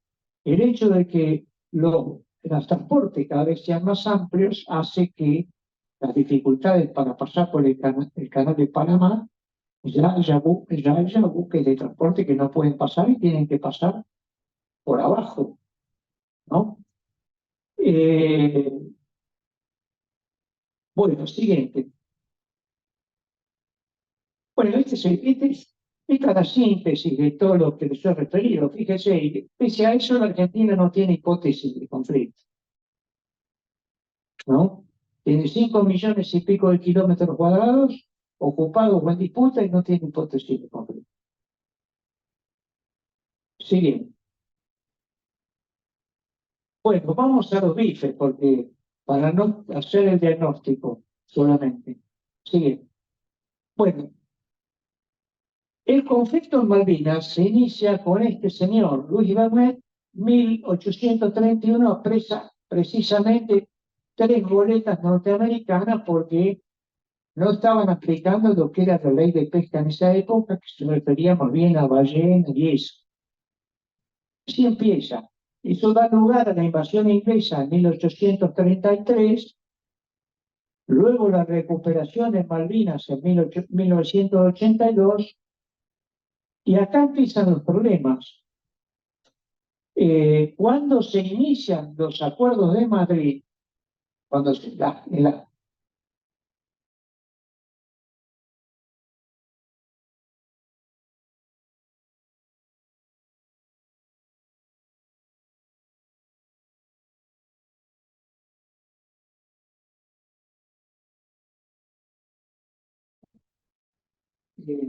el hecho de que los transportes cada vez sean más amplios hace que las dificultades para pasar por el canal de Panamá ya haya buques de transporte que no pueden pasar y tienen que pasar por abajo, ¿no? Bueno, siguiente. Bueno, esta es la síntesis de todo lo que les he referido. Fíjese, pese a eso, la Argentina no tiene hipótesis de conflicto, ¿no? Tiene 5 millones y pico de kilómetros cuadrados ocupados o en disputa y no tiene hipótesis de conflicto. Siguiente. Bueno, vamos a los bifes, porque para no hacer el diagnóstico solamente. Siguiente. Bueno, el conflicto en Malvinas se inicia con este señor, Luis Bernet, 1831, presa precisamente 3 goletas norteamericanas porque no estaban aplicando lo que era la ley de pesca en esa época, que se refería más bien a ballenas y eso. Así empieza. Eso da lugar a la invasión inglesa en 1833, luego la recuperación en Malvinas en 1982, y acá empiezan los problemas. Cuando se inician los acuerdos de Madrid, cuando se,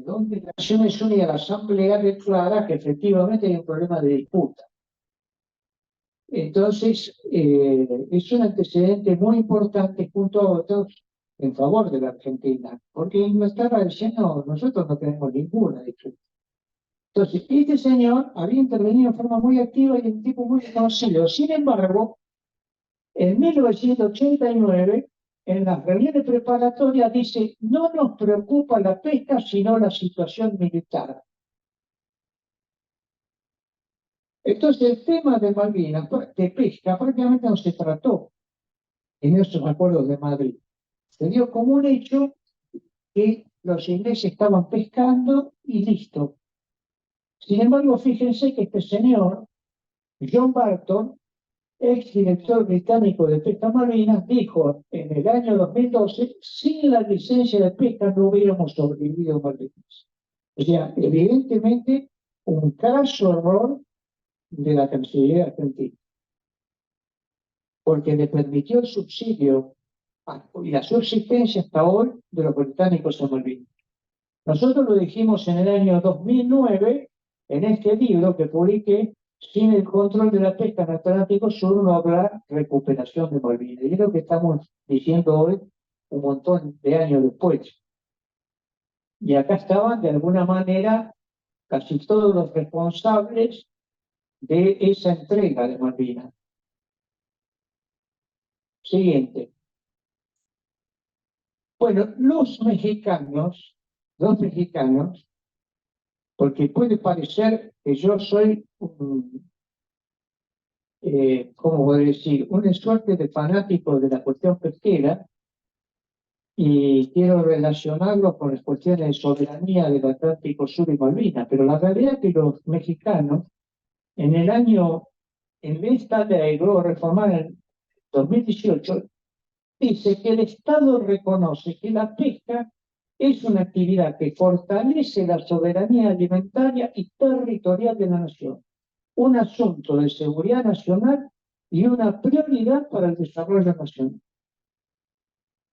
donde Naciones Unidas, la Asamblea declara que efectivamente hay un problema de disputa. Entonces, es un antecedente muy importante junto a otros en favor de la Argentina, porque Inglaterra decía, no, nosotros no tenemos ninguna disputa. Entonces, este señor había intervenido en forma muy activa y un tipo muy conocido. Sin embargo, en 1989, en las reuniones preparatorias, dice, no nos preocupa la pesca, sino la situación militar. Entonces, el tema de Malvinas, de pesca, prácticamente no se trató en esos acuerdos de Madrid. Se dio como un hecho que los ingleses estaban pescando y listo. Sin embargo, fíjense que este señor, John Barton, ex director británico de Pesca Malvinas, dijo en el año 2012, sin la licencia de pesca no hubiéramos sobrevivido Malvinas. O sea, evidentemente, un craso error de la Cancillería argentina, porque le permitió el subsidio y la subsistencia hasta hoy de los británicos en Malvinas. Nosotros lo dijimos en el año 2009, en este libro que publiqué, sin el control de la pesca en el Atlántico Sur no habrá recuperación de Malvinas. Y es lo que estamos diciendo hoy, un montón de años después. Y acá estaban, de alguna manera, casi todos los responsables de esa entrega de Malvinas. Siguiente. Bueno, los mexicanos, porque puede parecer que yo soy ¿cómo voy a decir? Una suerte de fanático de la cuestión pesquera y quiero relacionarlo con las cuestiones de soberanía del Atlántico Sur y Malvinas, pero la realidad es que los mexicanos en esta ley, luego reformada en 2018, dice que el Estado reconoce que la pesca es una actividad que fortalece la soberanía alimentaria y territorial de la nación, un asunto de seguridad nacional y una prioridad para el desarrollo nacional.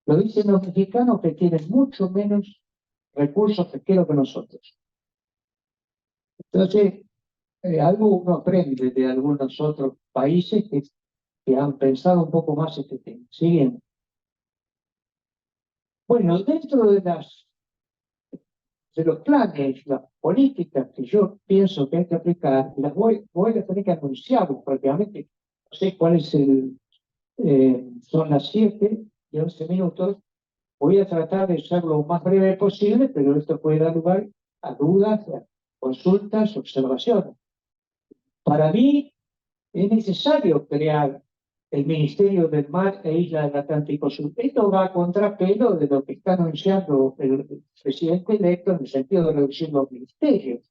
Lo dicen los mexicanos que tienen mucho menos recursos pesqueros que nosotros. Entonces, algo uno aprende de algunos otros países que han pensado un poco más este tema. Siguiente. Bueno, dentro de los planes, las políticas que yo pienso que hay que aplicar, las voy a tener que anunciar prácticamente. No sé cuál es son las 7:11. Voy a tratar de ser lo más breve posible, pero esto puede dar lugar a dudas, a consultas, observaciones. Para mí es necesario crear el Ministerio del Mar e Isla del Atlántico Sur. Esto va a contrapelo de lo que está anunciando el presidente electo en el sentido de reducir los ministerios.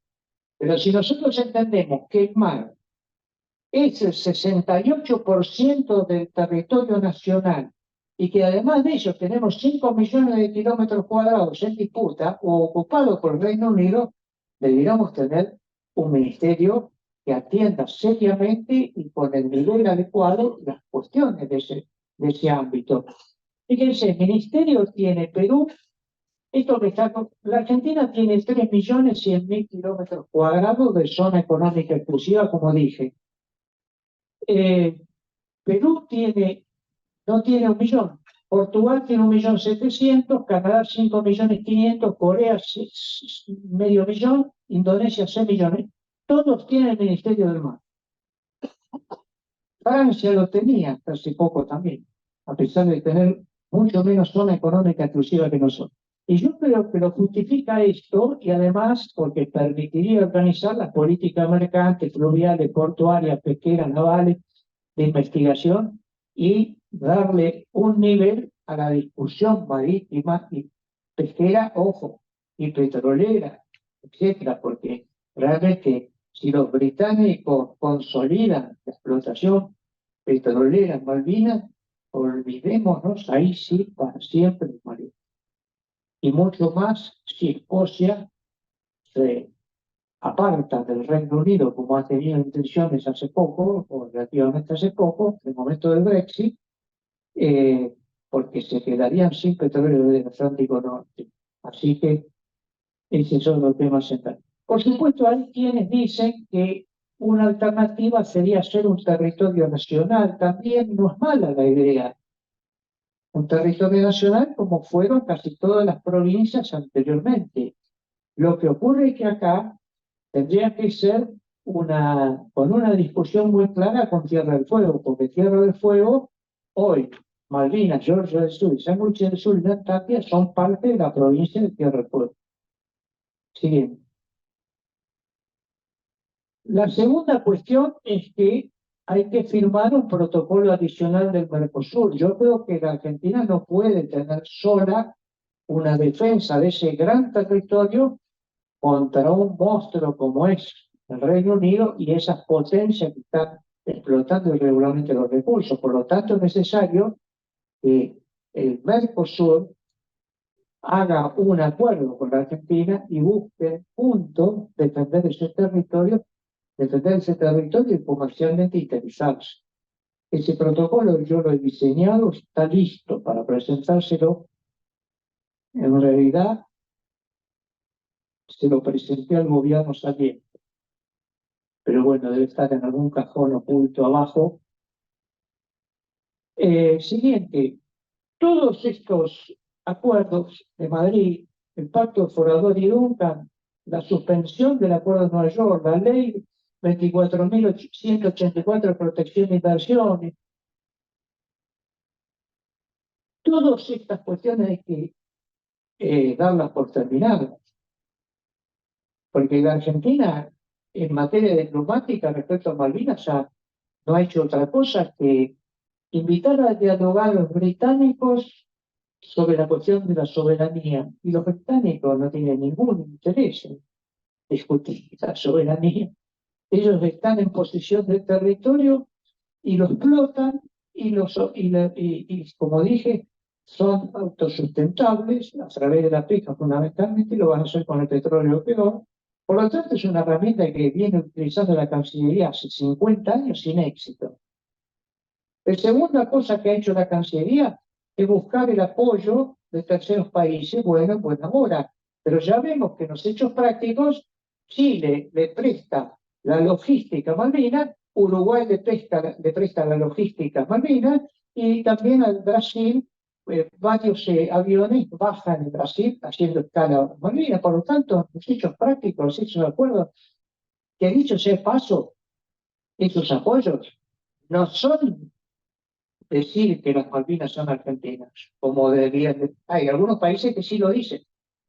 Pero si nosotros entendemos que el mar es el 68% del territorio nacional y que además de ello tenemos 5 millones de kilómetros cuadrados en disputa o ocupados por el Reino Unido, deberíamos tener un ministerio que atienda seriamente y con el nivel adecuado las cuestiones de ese ámbito. Fíjense, el ministerio tiene Perú, la Argentina tiene 3.100.000 kilómetros cuadrados de zona económica exclusiva, como dije. Perú no tiene 1 millón, Portugal tiene 1.700.000, Canadá 5.500.000, Corea medio millón, Indonesia 6 millones. Todos tienen el Ministerio del Mar. Francia lo tenía hasta hace poco también, a pesar de tener mucho menos zona económica exclusiva que nosotros. Y yo creo que lo justifica esto y además porque permitiría organizar las políticas mercantes, fluviales, portuarias, pesqueras, navales, de investigación y darle un nivel a la discusión marítima y pesquera, ojo, y petrolera, etcétera, porque realmente Si los británicos consolidan la explotación petrolera en Malvinas, olvidémonos ahí sí para siempre de Malvinas. Y mucho más si Escocia se aparta del Reino Unido, como ha tenido intenciones hace poco, o relativamente hace poco, en el momento del Brexit, porque se quedarían sin petróleo del Atlántico Norte. Así que ese es otro tema central. Por supuesto, hay quienes dicen que una alternativa sería ser un territorio nacional. También no es mala la idea. Un territorio nacional como fueron casi todas las provincias anteriormente. Lo que ocurre es que acá tendría que ser con una discusión muy clara con Tierra del Fuego, porque Tierra del Fuego, hoy, Malvinas, Georgia del Sur, San Luis del Sur y la Antártida son parte de la provincia de Tierra del Fuego. Siguiente. La segunda cuestión es que hay que firmar un protocolo adicional del Mercosur. Yo creo que la Argentina no puede tener sola una defensa de ese gran territorio contra un monstruo como es el Reino Unido y esas potencias que están explotando irregularmente los recursos. Por lo tanto, es necesario que el Mercosur haga un acuerdo con la Argentina y busque juntos defender ese territorio y comercialmente interesarse. Ese protocolo yo lo he diseñado, está listo para presentárselo. En realidad, se lo presenté al gobierno saliente. Pero bueno, debe estar en algún cajón oculto abajo. Siguiente, todos estos acuerdos de Madrid, el Pacto de Forador y Duncan, la suspensión del Acuerdo de Nueva York, la Ley 24.184 de protección de inversiones, todas estas cuestiones hay que darlas por terminadas. Porque la Argentina, en materia diplomática respecto a Malvinas, ya no ha hecho otra cosa que invitar a dialogar a los británicos sobre la cuestión de la soberanía. Y los británicos no tienen ningún interés en discutir la soberanía. Ellos están en posesión del territorio y lo explotan y como dije, son autosustentables a través de la pesca fundamentalmente, y lo van a hacer con el petróleo peor. Por lo tanto, es una herramienta que viene utilizando la Cancillería hace 50 años sin éxito. La segunda cosa que ha hecho la Cancillería es buscar el apoyo de terceros países. Bueno, pues ahora, pero ya vemos que en los hechos prácticos, Chile le presta la logística a Malvinas, Uruguay le presta la logística a Malvinas, y también al Brasil, varios aviones bajan en Brasil haciendo escala a Malvinas. Por lo tanto, los hechos prácticos, los hechos de acuerdo, que dicho sea paso, esos apoyos no son decir que las Malvinas son argentinas, como deberían. Hay algunos países que sí lo dicen,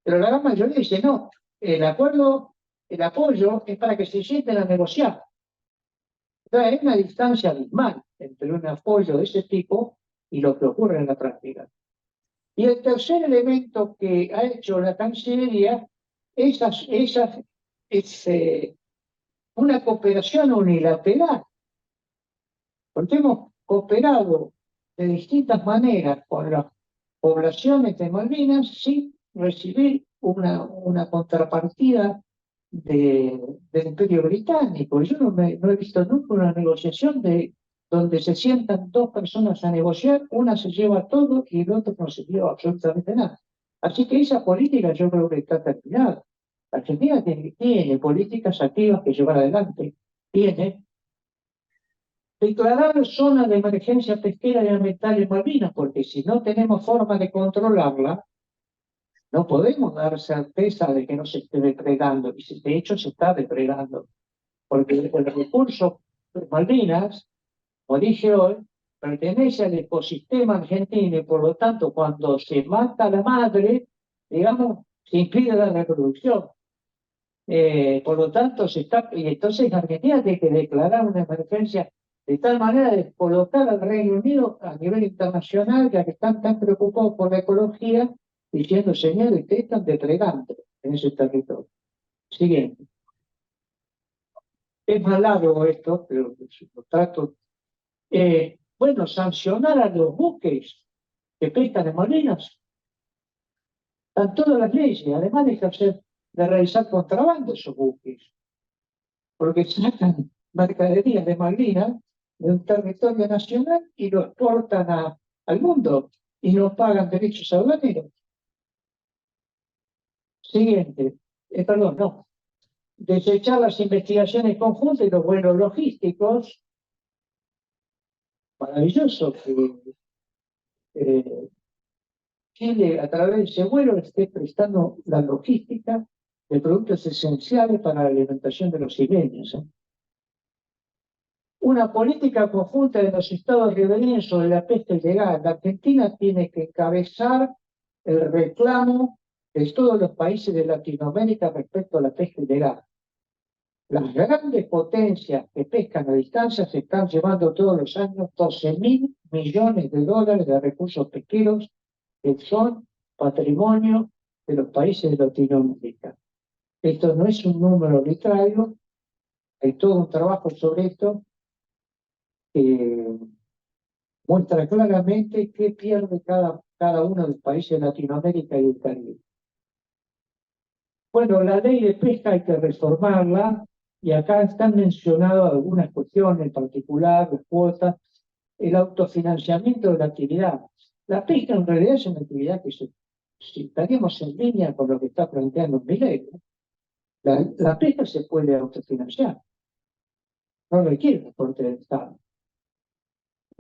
pero la gran mayoría dice no. El apoyo es para que se sienten a negociar. Entonces, hay una distancia abismal entre un apoyo de ese tipo y lo que ocurre en la práctica. Y el tercer elemento que ha hecho la Cancillería es una cooperación unilateral, porque hemos cooperado de distintas maneras con las poblaciones de Malvinas sin recibir una contrapartida del Imperio Británico. Yo no he visto nunca una negociación donde se sientan dos personas a negociar, una se lleva todo y el otro no se lleva absolutamente nada. Así que esa política yo creo que está terminada. Argentina tiene políticas activas que llevar adelante. Tiene declarar zona de emergencia pesquera y ambiental en Malvinas, porque si no tenemos forma de controlarla, no podemos dar certeza de que no se esté depredando, y de hecho se está depredando, porque el recurso de Malvinas, como dije hoy, pertenece al ecosistema argentino y por lo tanto cuando se mata la madre, digamos, se impide la reproducción. Por lo tanto, y entonces Argentina tiene que declarar una emergencia de tal manera de colocar al Reino Unido a nivel internacional, ya que están tan preocupados por la ecología, diciendo, señores, ustedes están depredando en ese territorio. Siguiente. es más largo esto, pero lo trato. Bueno, sancionar a los buques que pescan en Malvinas. Están todas las leyes, además de realizar contrabando esos buques, porque sacan mercaderías de Malvinas de un territorio nacional y lo exportan al mundo y no pagan derechos aduaneros. Siguiente, perdón, no. Desechar las investigaciones conjuntas y los vuelos logísticos. Maravilloso que Chile, a través de ese vuelo, esté prestando la logística de productos esenciales para la alimentación de los isleños. Una política conjunta de los estados ribereños sobre la pesca ilegal. La Argentina tiene que encabezar el reclamo de todos los países de Latinoamérica respecto a la pesca ilegal. Las grandes potencias que pescan a distancia se están llevando todos los años 12.000 millones de dólares de recursos pesqueros que son patrimonio de los países de Latinoamérica. Esto no es un número arbitrario, hay todo un trabajo sobre esto que muestra claramente qué pierde cada uno de los países de Latinoamérica y del Caribe. Bueno, la ley de pesca hay que reformarla, y acá están mencionadas algunas cuestiones, en particular las cuotas, el autofinanciamiento de la actividad. La pesca en realidad es una actividad que si estaríamos en línea con lo que está planteando Milei, la pesca se puede autofinanciar, no requiere aporte del Estado.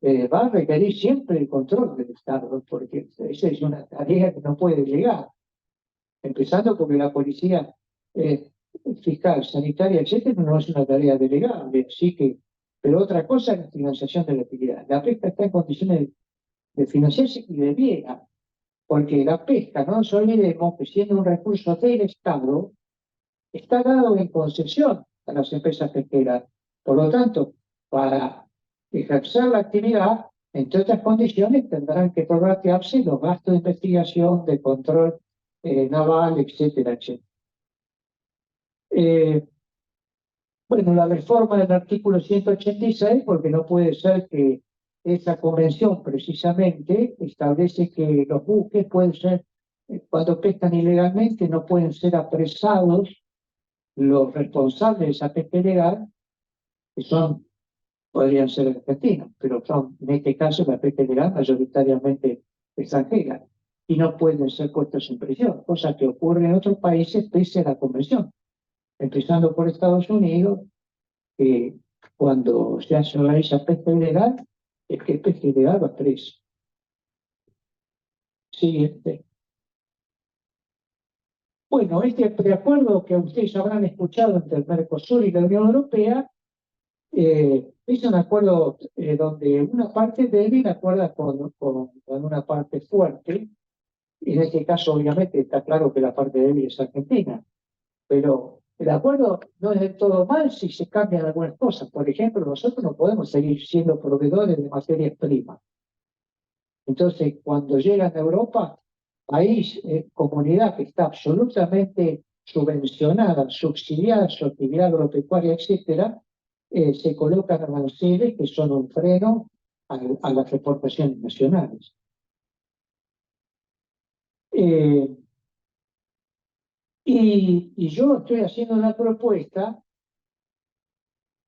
Va a requerir siempre el control del Estado, porque esa es una tarea que no puede llegar, empezando porque la policía fiscal, sanitaria, etcétera, no es una tarea delegable, así que, pero otra cosa es la financiación de la actividad. La pesca está en condiciones de financiarse y de bien, porque la pesca, no nos olvidemos que siendo un recurso del Estado, está dado en concesión a las empresas pesqueras. Por lo tanto, para ejercer la actividad, entre otras condiciones, tendrán que prorratearse los gastos de investigación, de control naval, etcétera, etcétera. Bueno, la reforma del artículo 186, porque no puede ser que esa convención precisamente establece que los buques pueden ser, cuando pescan ilegalmente, no pueden ser apresados los responsables de esa pesca ilegal, que podrían ser argentinos, pero son, en este caso, la pesca ilegal mayoritariamente extranjera, y no pueden ser puestos en prisión, cosa que ocurre en otros países pese a la convención, empezando por Estados Unidos, que cuando se hace esa pesca ilegal, es que pesca ilegal va preso. Siguiente. Bueno, este preacuerdo que ustedes habrán escuchado entre el Mercosur y la Unión Europea es un acuerdo donde una parte débil acuerda con una parte fuerte. En este caso, obviamente, está claro que la parte débil es Argentina, pero el acuerdo no es del todo mal si se cambian algunas cosas. Por ejemplo, nosotros no podemos seguir siendo proveedores de materias primas. Entonces, cuando llegan a Europa, país, comunidad que está absolutamente subvencionada, subsidiada su actividad agropecuaria, etcétera, se colocan aranceles que son un freno a las exportaciones nacionales. Y yo estoy haciendo una propuesta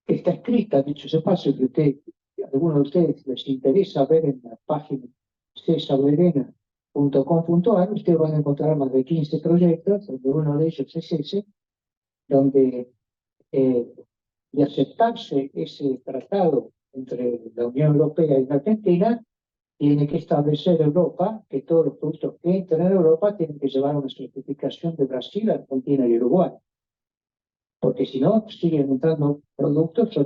que está escrita, dicho ese paso, que a algunos de ustedes les interesa ver en la página cesarverena.com.ar, ustedes van a encontrar más de 15 proyectos, donde uno de ellos es ese, donde de aceptarse ese tratado entre la Unión Europea y la Argentina, tiene que establecer Europa que todos los productos que entran en Europa tienen que llevar una certificación de Brasil, Argentina y Uruguay. Porque si no, siguen entrando productos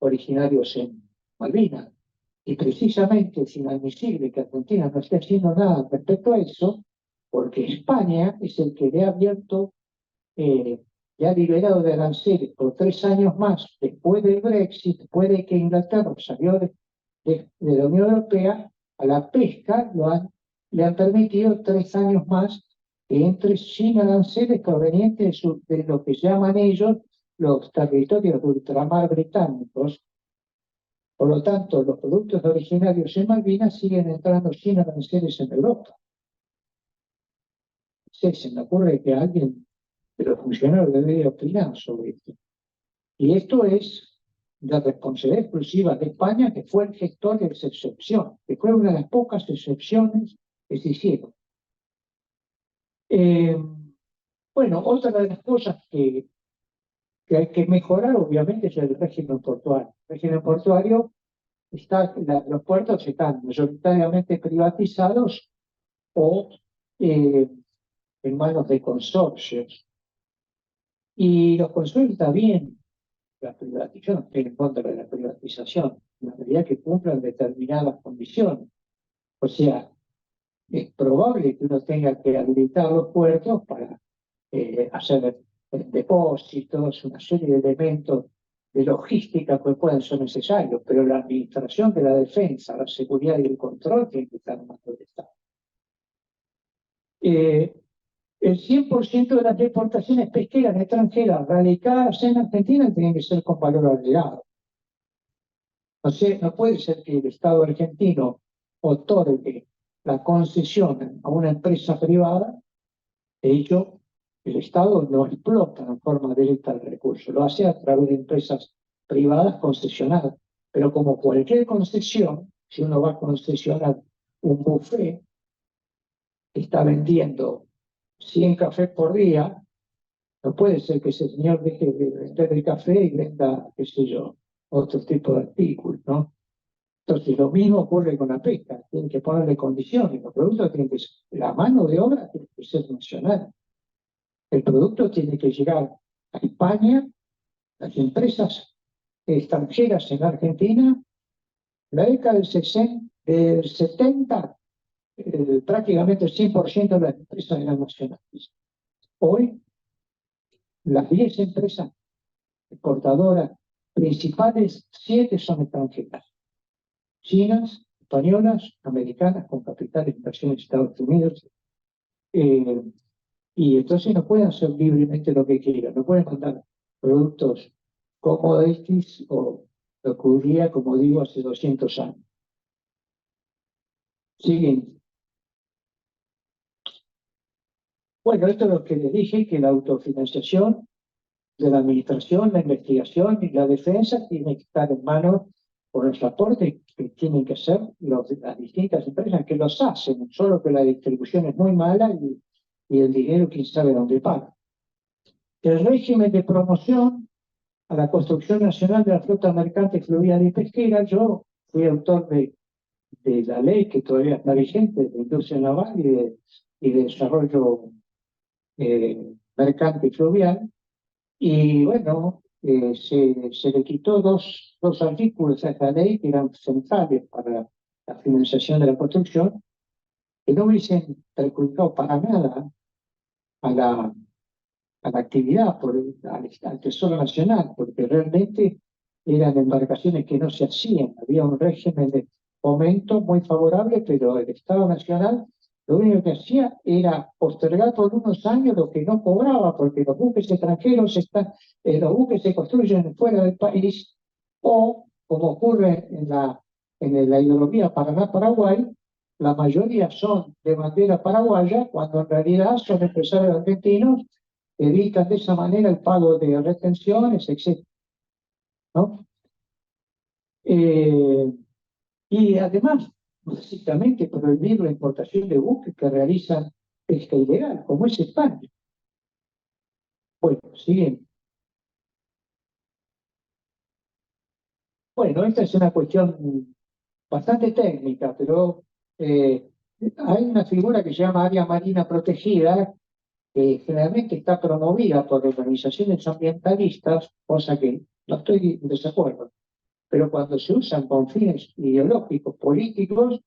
originarios en Malvinas. Y precisamente es inadmisible que Argentina no esté haciendo nada respecto a eso, porque España es el que le ha abierto, le ha liberado de aranceles por 3 años más después del Brexit, después de que Inglaterra salió de la Unión Europea, a la pesca le han permitido 3 años más que entre sin aranceles provenientes de lo que llaman ellos los territorios de ultramar británicos. Por lo tanto, los productos originarios en Malvinas siguen entrando sin aranceles en Europa. Sí, se me ocurre que alguien de los funcionarios debería opinar sobre esto. Y esto es de responsabilidad exclusiva de España, que fue el gestor de esa excepción, que fue una de las pocas excepciones que se hicieron. Bueno, otra de las cosas que hay que mejorar, obviamente, es el régimen portuario. El régimen portuario los puertos están mayoritariamente privatizados o en manos de consorcios. Y los consorcios está bien la privatización, yo no estoy en contra de la privatización, en la medida que cumplan determinadas condiciones. O sea, es probable que uno tenga que habilitar los puertos para hacer depósitos, una serie de elementos de logística que pueden ser necesarios, pero la administración de la defensa, la seguridad y el control tienen que estar en manos del Estado. El 100% de las exportaciones pesqueras extranjeras radicadas en Argentina tienen que ser con valor agregado. No puede ser que el Estado argentino otorgue la concesión a una empresa privada. De hecho, el Estado no explota en forma directa el recurso, lo hace a través de empresas privadas concesionadas. Pero como cualquier concesión, si uno va a concesionar un buffet que está vendiendo 100 cafés por día, no puede ser que ese señor deje de vender el café y venda, qué sé yo, otro tipo de artículos, ¿no? Entonces, lo mismo ocurre con la pesca, tienen que ponerle condiciones, los productos tienen que ser, la mano de obra tiene que ser nacional. El producto tiene que llegar a España, las empresas extranjeras en Argentina. En la década del 70, prácticamente el 100% de las empresas eran nacionales. Hoy, las 10 empresas exportadoras principales, 7 son extranjeras. Chinas, españolas, americanas, con capital de inversión en Estados Unidos. Y entonces no pueden hacer libremente lo que quieran, no pueden mandar productos commodities o lo que ocurría, como digo, hace 200 años. Siguiente. Bueno, esto es lo que les dije, que la autofinanciación de la administración, la investigación y la defensa tiene que estar en manos por el aporte que tienen que hacer las distintas empresas que los hacen, solo que la distribución es muy mala y el dinero quién sabe dónde paga. El régimen de promoción a la construcción nacional de la flota mercante, fluvial y pesquera, yo fui autor de la ley que todavía está vigente, de industria naval y de desarrollo mercante y fluvial, y bueno, se le quitó dos artículos a esta ley que eran centrales para la financiación de la construcción, que no hubiesen perjudicado para nada a la actividad, al Tesoro Nacional, porque realmente eran embarcaciones que no se hacían, había un régimen de fomento muy favorable, pero el Estado Nacional lo único que hacía era postergar por unos años lo que no cobraba, porque los buques extranjeros los buques se construyen fuera del país, o como ocurre en la hidrovía Paraná-Paraguay, la mayoría son de bandera paraguaya, cuando en realidad son empresarios argentinos, evitan de esa manera el pago de retenciones, etc. ¿No? Y además, básicamente prohibir la importación de buques que realizan pesca ilegal, como es España. Bueno, siguiente. Bueno, esta es una cuestión bastante técnica, pero hay una figura que se llama área marina protegida, que generalmente está promovida por organizaciones ambientalistas, cosa que no estoy en desacuerdo, pero cuando se usan con fines ideológicos, políticos,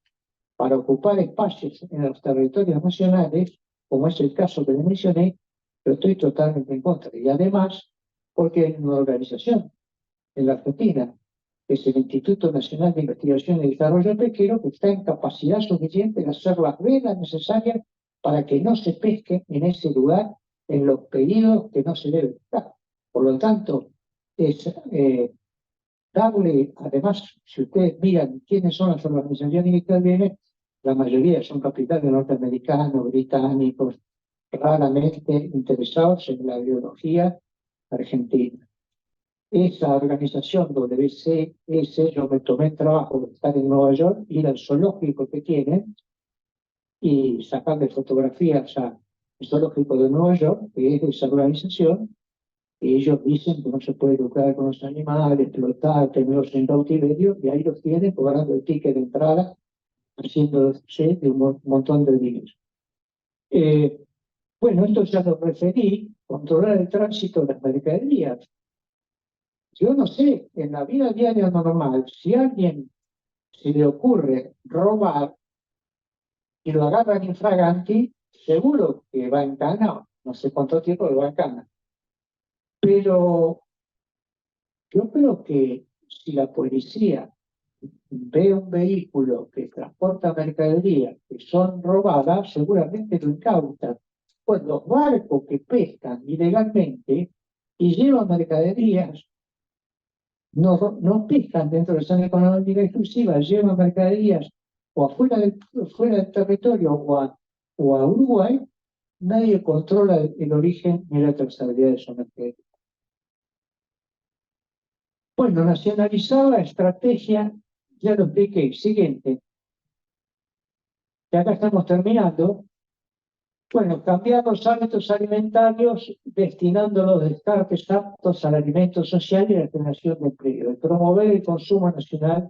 para ocupar espacios en los territorios nacionales, como es el caso que le mencioné, yo estoy totalmente en contra. Y además, porque hay una organización en la Argentina, que es el Instituto Nacional de Investigación y Desarrollo Pesquero, que está en capacidad suficiente de hacer las velas necesarias para que no se pesque en ese lugar en los periodos que no se debe estar. Por lo tanto, es darle, además, si ustedes miran quiénes son las organizaciones que intervienen, la mayoría son capitales norteamericanos, británicos, raramente interesados en la biología argentina. Esa organización WCS, yo me tomé el trabajo de estar en Nueva York, ir al zoológico que tienen y sacarle fotografías al zoológico de Nueva York, que es esa organización, y ellos dicen que no se puede lucrar con los animales, explotar, tenerlos en cautiverio, y ahí los tienen cobrando el ticket de entrada, haciéndose de un montón de dinero. Bueno, esto ya lo referí, controlar el tránsito de las mercaderías. Yo no sé, en la vida diaria normal, si a alguien se le ocurre robar y lo agarran infraganti, seguro que va en cana, no sé cuánto tiempo lo va en cana. Pero yo creo que si la policía ve un vehículo que transporta mercaderías que son robadas, seguramente lo incautan. Pues los barcos que pescan ilegalmente y llevan mercaderías, no pescan dentro de la zona económica exclusiva, llevan mercaderías o fuera del territorio o a Uruguay, nadie controla el origen ni la trazabilidad de esos mercaderías. Bueno, nacionalizada estrategia, ya lo expliqué. Siguiente. Y acá estamos terminando. Bueno, cambiar los hábitos alimentarios destinando los descartes aptos al alimento social y a la generación de empleo. Y promover el consumo nacional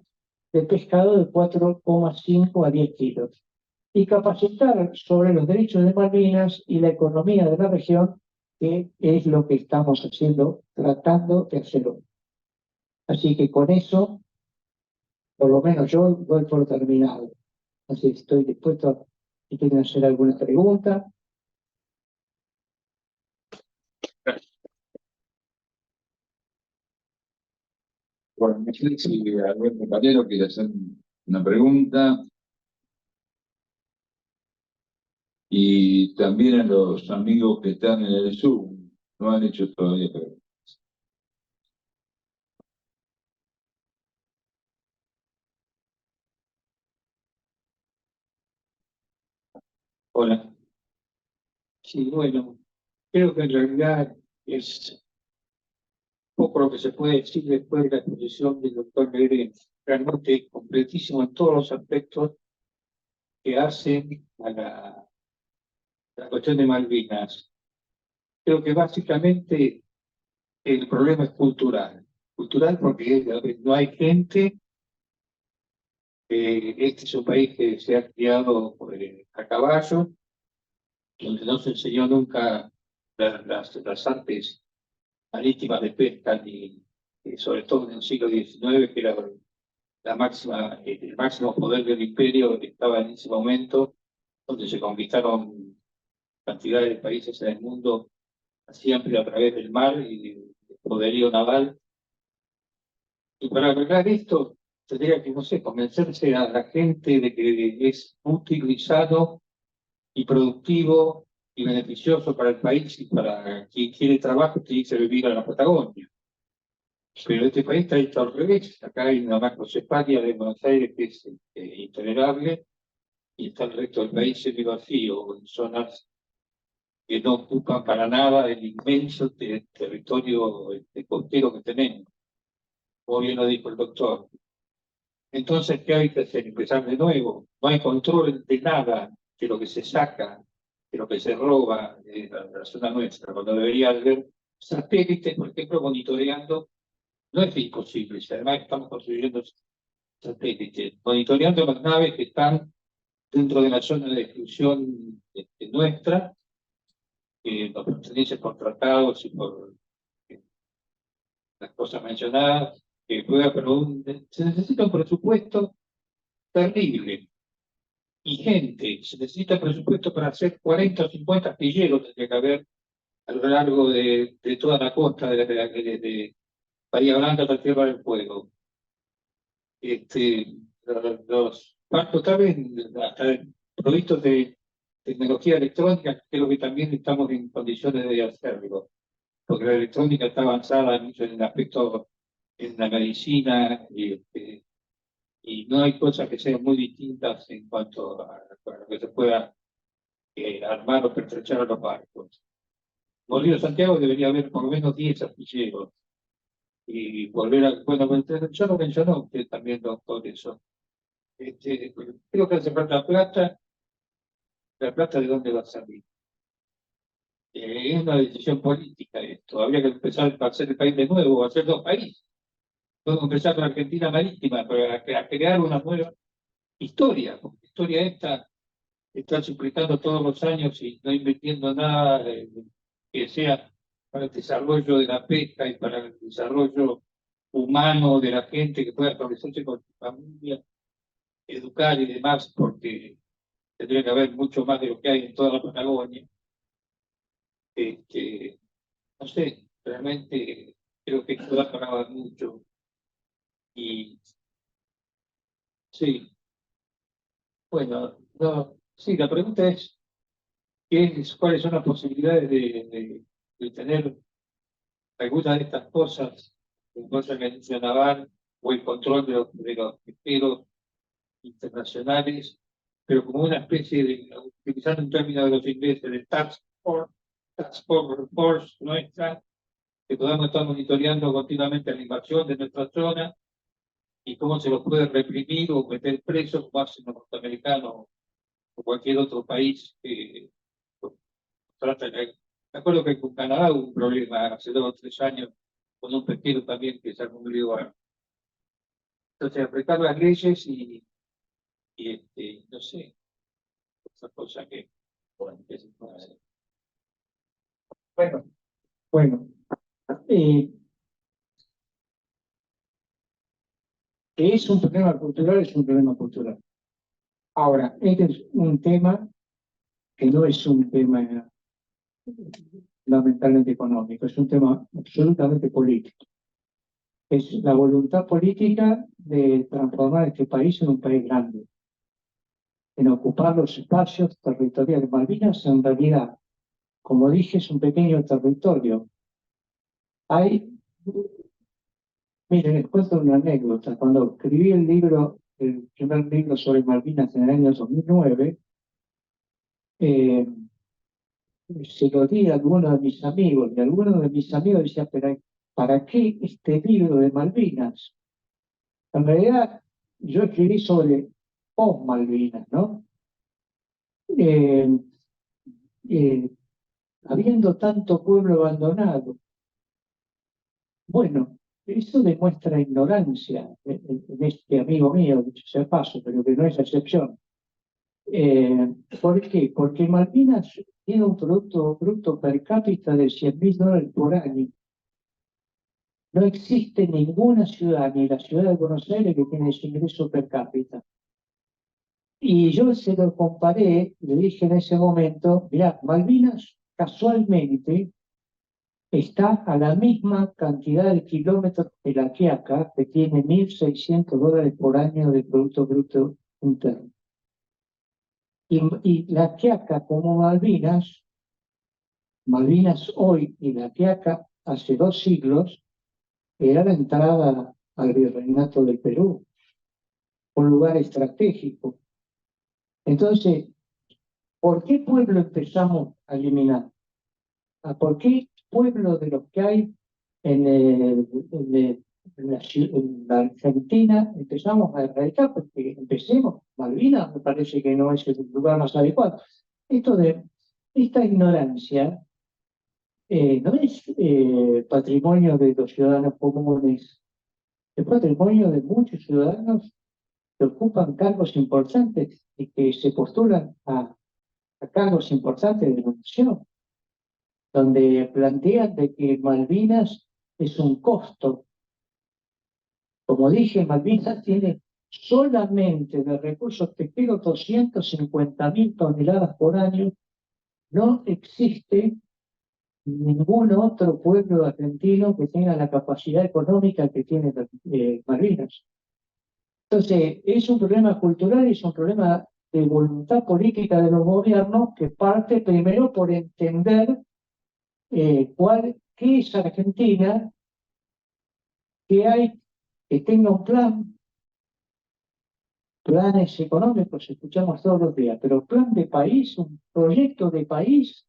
de pescado de 4,5 a 10 kilos. Y capacitar sobre los derechos de Malvinas y la economía de la región, que es lo que estamos haciendo, tratando de hacer hoy. Así que con eso, por lo menos yo doy por terminado. Así que estoy dispuesto a si quieren hacer alguna pregunta. Bueno, no sé si algún compañero quiere hacer una pregunta. Y también a los amigos que están en el Zoom, no han hecho todavía preguntas. Hola. Sí, bueno, creo que en realidad es poco lo que se puede decir después de la exposición del doctor Legrand. Realmente completísimo en todos los aspectos que hacen a la cuestión de Malvinas. Creo que básicamente el problema es cultural. Cultural porque no hay gente. Este es un país que se ha criado a caballo, donde no se enseñó nunca las artes marítimas de pesca, ni sobre todo en el siglo XIX, que era el máximo poder del imperio que estaba en ese momento, donde se conquistaron cantidades de países en el mundo, siempre a través del mar y del poderío naval. Y para lograr esto, tendría que, no sé, convencerse a la gente de que es utilizado y productivo y beneficioso para el país y para quien quiere trabajo, que quiere vivir en la Patagonia. Pero este país está hecho al revés. Acá hay una macrocefalia de Buenos Aires que es intolerable y está el resto del país semi-vacío, en zonas que no ocupan para nada el inmenso territorio costero que tenemos, como bien lo dijo el doctor. Entonces, ¿qué hay que hacer? Empezar de nuevo. No hay control de nada de lo que se saca, de lo que se roba de la zona nuestra, cuando debería haber satélites, por ejemplo, monitoreando. No es imposible, si además estamos construyendo satélites, monitoreando las naves que están dentro de la zona de exclusión nuestra, que nos pertenece por tratados y por las cosas mencionadas, pero se necesita un presupuesto terrible y gente. Se necesita presupuesto para hacer 40 o 50 astilleros, tendría que haber a lo largo de toda la costa de Bahía Blanca hasta Tierra del Fuego. Los barcos también, hasta provistos de tecnología electrónica, creo que también estamos en condiciones de hacerlo. porque la electrónica está avanzada mucho en el aspecto en la medicina, y no hay cosas que sean muy distintas en cuanto a lo que se pueda armar o pertrechar a los barcos. Por Río Santiago debería haber por lo menos 10 astilleros. Y volver a, bueno, ya lo mencionó usted también, doctor, eso. Creo que hace falta plata. ¿La plata de dónde va a salir? Es una decisión política esto. Habría que empezar a hacer el país de nuevo, a hacer 2 países. Podemos empezar con Argentina marítima, para crear una nueva historia, porque la historia esta está suplicando todos los años y no invirtiendo nada que sea para el desarrollo de la pesca y para el desarrollo humano de la gente que pueda establecerse con su familia, educar y demás, porque tendría que haber mucho más de lo que hay en toda la Patagonia. No sé, realmente creo que esto ha parado mucho. Y sí, bueno, no, sí, la pregunta es, ¿cuáles son las posibilidades de tener alguna de estas cosas, en cosas que anuncia naval o el control de los pesqueros internacionales, pero como una especie de, utilizando un término de los ingleses, de task force nuestra, que podamos estar monitoreando continuamente la invasión de nuestra zona y cómo se los puede reprimir o meter presos, como hacen los norteamericanos o cualquier otro país que trata de... Me acuerdo que con Canadá hubo un problema hace 2 o 3 años con un pesquero también que se acumuló. Entonces, aplicar las leyes y no sé, esa cosa que, bueno, que se puede hacer. Bueno, que es un problema cultural, es un problema cultural. Ahora, este es un tema que no es un tema fundamentalmente económico, es un tema absolutamente político. Es la voluntad política de transformar este país en un país grande, en ocupar los espacios territoriales. Malvinas, en realidad, como dije, es un pequeño territorio. Miren, les cuento una anécdota. Cuando escribí el primer libro sobre Malvinas en el año 2009, se lo di a algunos de mis amigos, y algunos de mis amigos decían, pero ¿para qué este libro de Malvinas? En realidad, yo escribí sobre post-Malvinas, ¿no? Habiendo tanto pueblo abandonado. Bueno, eso demuestra ignorancia en este amigo mío, dicho sea de paso, pero que no es excepción. ¿Por qué? Porque Malvinas tiene un producto per cápita de $100.000 por año. No existe ninguna ciudad, ni la ciudad de Buenos Aires, que tiene ese ingreso per cápita. Y yo se lo comparé, le dije en ese momento, mirá, Malvinas casualmente está a la misma cantidad de kilómetros que La Quiaca, que tiene $1.600 por año de Producto Bruto Interno. Y La Quiaca como Malvinas hoy y La Quiaca hace 2 siglos, era la entrada al Virreinato del Perú, un lugar estratégico. Entonces, ¿por qué pueblo empezamos a eliminar? ¿Por qué pueblo de los que hay en la Argentina empezamos a erradicar? Porque empecemos, Malvinas me parece que no es el lugar más adecuado. Esta ignorancia no es patrimonio de los ciudadanos comunes, es patrimonio de muchos ciudadanos que ocupan cargos importantes y que se postulan a cargos importantes de la nación, donde plantean de que Malvinas es un costo. Como dije, Malvinas tiene solamente de recursos pesqueros 250.000 toneladas por año. No existe ningún otro pueblo argentino que tenga la capacidad económica que tiene Malvinas. Entonces, es un problema cultural y es un problema de voluntad política de los gobiernos que parte primero por entender cuál que es Argentina, que tenga un plan, planes económicos, escuchamos todos los días, pero plan de país, un proyecto de país,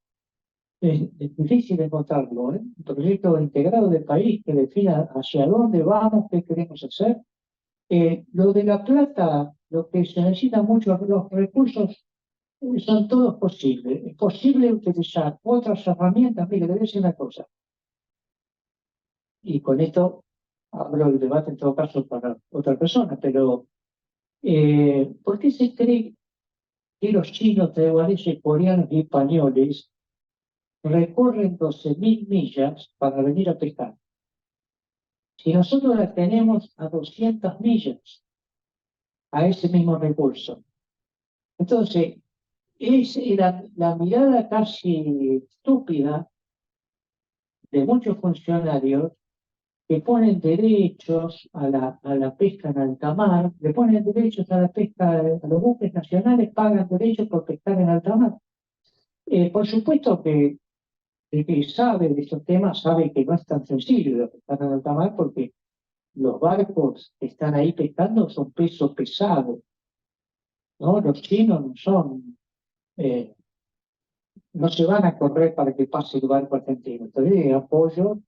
es difícil encontrarlo, ¿eh? Un proyecto integrado de país que defina hacia dónde vamos, qué queremos hacer. Lo de la plata, lo que se necesita mucho, los recursos son todos posibles. Es posible utilizar otras herramientas. Mire, le voy a decir una cosa. Y con esto abro el debate en todo caso para otra persona, pero ¿por qué se cree que los chinos, taiwaneses, coreanos y españoles recorren 12.000 millas para venir a pescar? Si nosotros la tenemos a 200 millas, a ese mismo recurso. Entonces, es la mirada casi estúpida de muchos funcionarios que ponen derechos a la pesca en alta mar, le ponen derechos a la pesca, a los buques nacionales pagan derechos por pescar en alta mar. Por supuesto que el que sabe de estos temas sabe que no es tan sencillo pescar en alta mar porque los barcos que están ahí pescando son pesos pesados, ¿no? Los chinos no son, no se van a correr para que pase el barco argentino. Entonces, apoyo,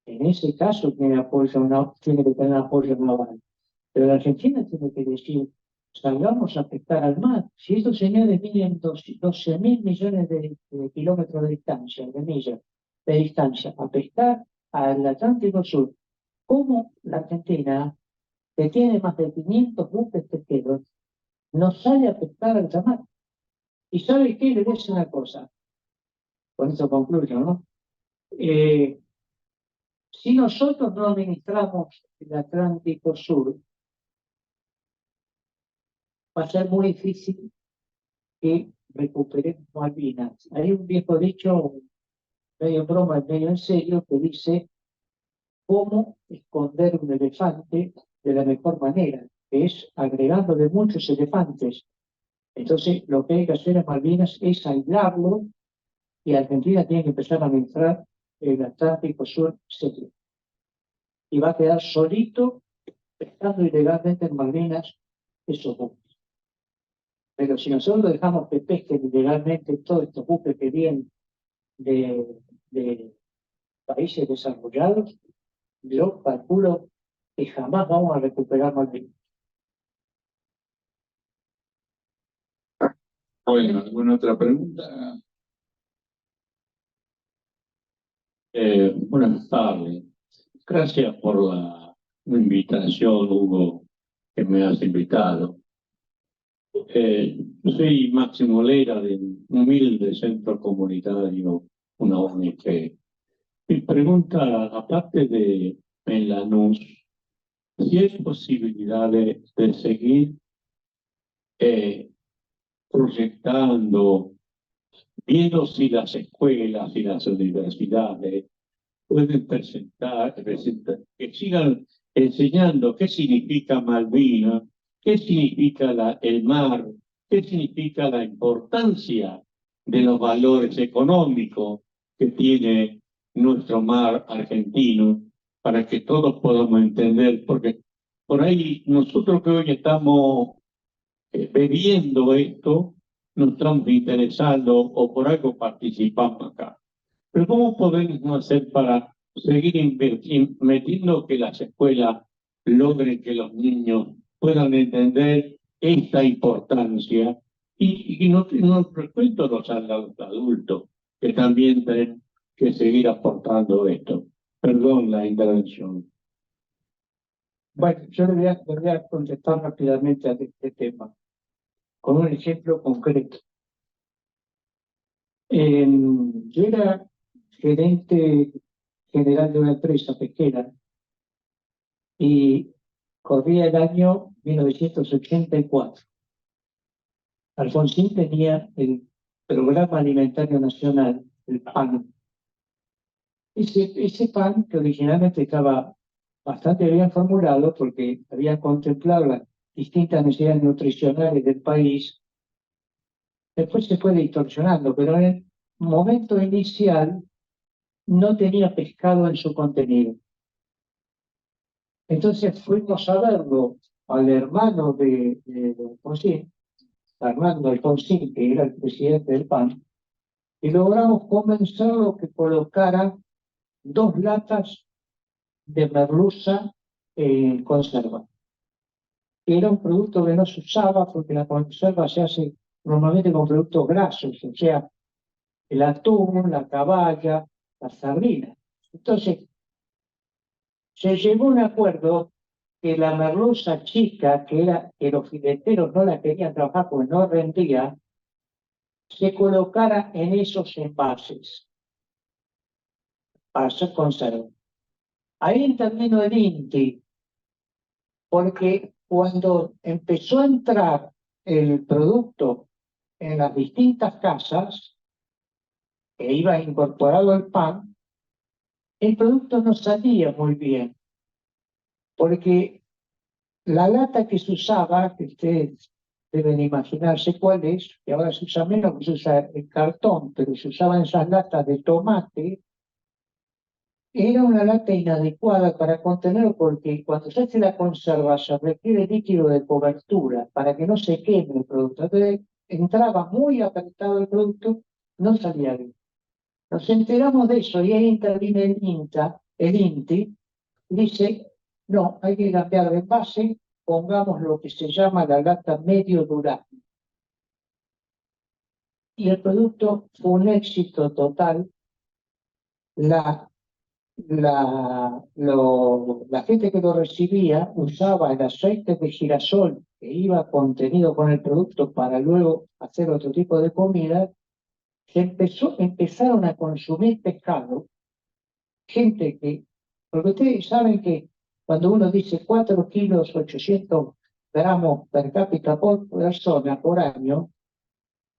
en ese caso tiene que tener apoyo naval. Pero la Argentina tiene que decir, salgamos a pescar al mar. Si estos señores miden 12.000 millones de kilómetros de distancia, de millas de distancia, a pescar al Atlántico Sur, ¿cómo la Argentina, que tiene más de 500 buques pesqueros, no sale a pescar al mar? ¿Y sabe qué? Le voy a decir una cosa. Con eso concluyo, ¿no? Si nosotros no administramos el Atlántico Sur, va a ser muy difícil que recuperemos Malvinas. Hay un viejo dicho, medio broma, medio en serio, que dice cómo esconder un elefante de la mejor manera, que es agregándole muchos elefantes. Entonces, lo que hay que hacer en Malvinas es aislarlo y Argentina tiene que empezar a administrar el Atlántico Sur serio. Y va a quedar solito pescando ilegalmente en Malvinas esos buques. Pero si nosotros dejamos que pesquen ilegalmente todos estos buques que vienen de países desarrollados, yo calculo que jamás vamos a recuperar Malvinas. Bueno, ¿alguna otra pregunta? Buenas tardes. Gracias por la invitación, Hugo, que me has invitado. Soy Máximo Lera de un humilde centro comunitario, una ONG. Mi pregunta, aparte de en Lanús, si hay posibilidad de seguir proyectando, viendo si las escuelas y las universidades pueden presentar, que sigan enseñando qué significa Malvinas, qué significa el mar, qué significa la importancia de los valores económicos que tiene nuestro mar argentino, para que todos podamos entender, porque por ahí nosotros que hoy estamos bebiendo esto, nos estamos interesando o por algo participamos acá. Pero ¿cómo podemos hacer para seguir metiendo que las escuelas logren que los niños puedan entender esta importancia y no respecto a los adultos que también tienen que seguir aportando esto? Perdón la intervención. Bueno, yo le voy a contestar rápidamente a este tema, con un ejemplo concreto. Yo era gerente general de una empresa pesquera y corría el año 1984. Alfonsín tenía el Programa Alimentario Nacional, el PAN. Ese PAN, que originalmente estaba bastante bien formulado porque había contemplado las distintas necesidades nutricionales del país, después se fue distorsionando, pero en el momento inicial no tenía pescado en su contenido. Entonces fuimos a verlo al hermano de Alfonsín, Fernando Alfonsín, que era el presidente del PAN, y logramos convencerlo que colocara 2 latas de merluza en conserva. Era un producto que no se usaba porque la conserva se hace normalmente con productos grasos, o sea, el atún, la caballa, la sardina. Entonces, se llegó a un acuerdo que la merluza chica, que los fileteros no la querían trabajar porque no rendía, se colocara en esos envases para hacer conserva. Ahí intervino el INTI, porque cuando empezó a entrar el producto en las distintas casas, que iba incorporado al pan, el producto no salía muy bien, porque la lata que se usaba, que ustedes deben imaginarse cuál es, que ahora se usa menos, que se usa el cartón, pero se usaban esas latas de tomate, era una lata inadecuada para contenerlo porque cuando se hace la conserva se requiere líquido de cobertura para que no se queme el producto. Entonces entraba muy apretado el producto, no salía bien. Nos enteramos de eso y ahí interviene el INTI, y dice, no, hay que cambiar de envase, pongamos lo que se llama la lata medio durable. Y el producto fue un éxito total. La gente que lo recibía usaba el aceite de girasol que iba contenido con el producto para luego hacer otro tipo de comida. Empezaron a consumir pescado, gente que, porque ustedes saben que cuando uno dice 4 kilos 800 gramos per cápita por persona por año,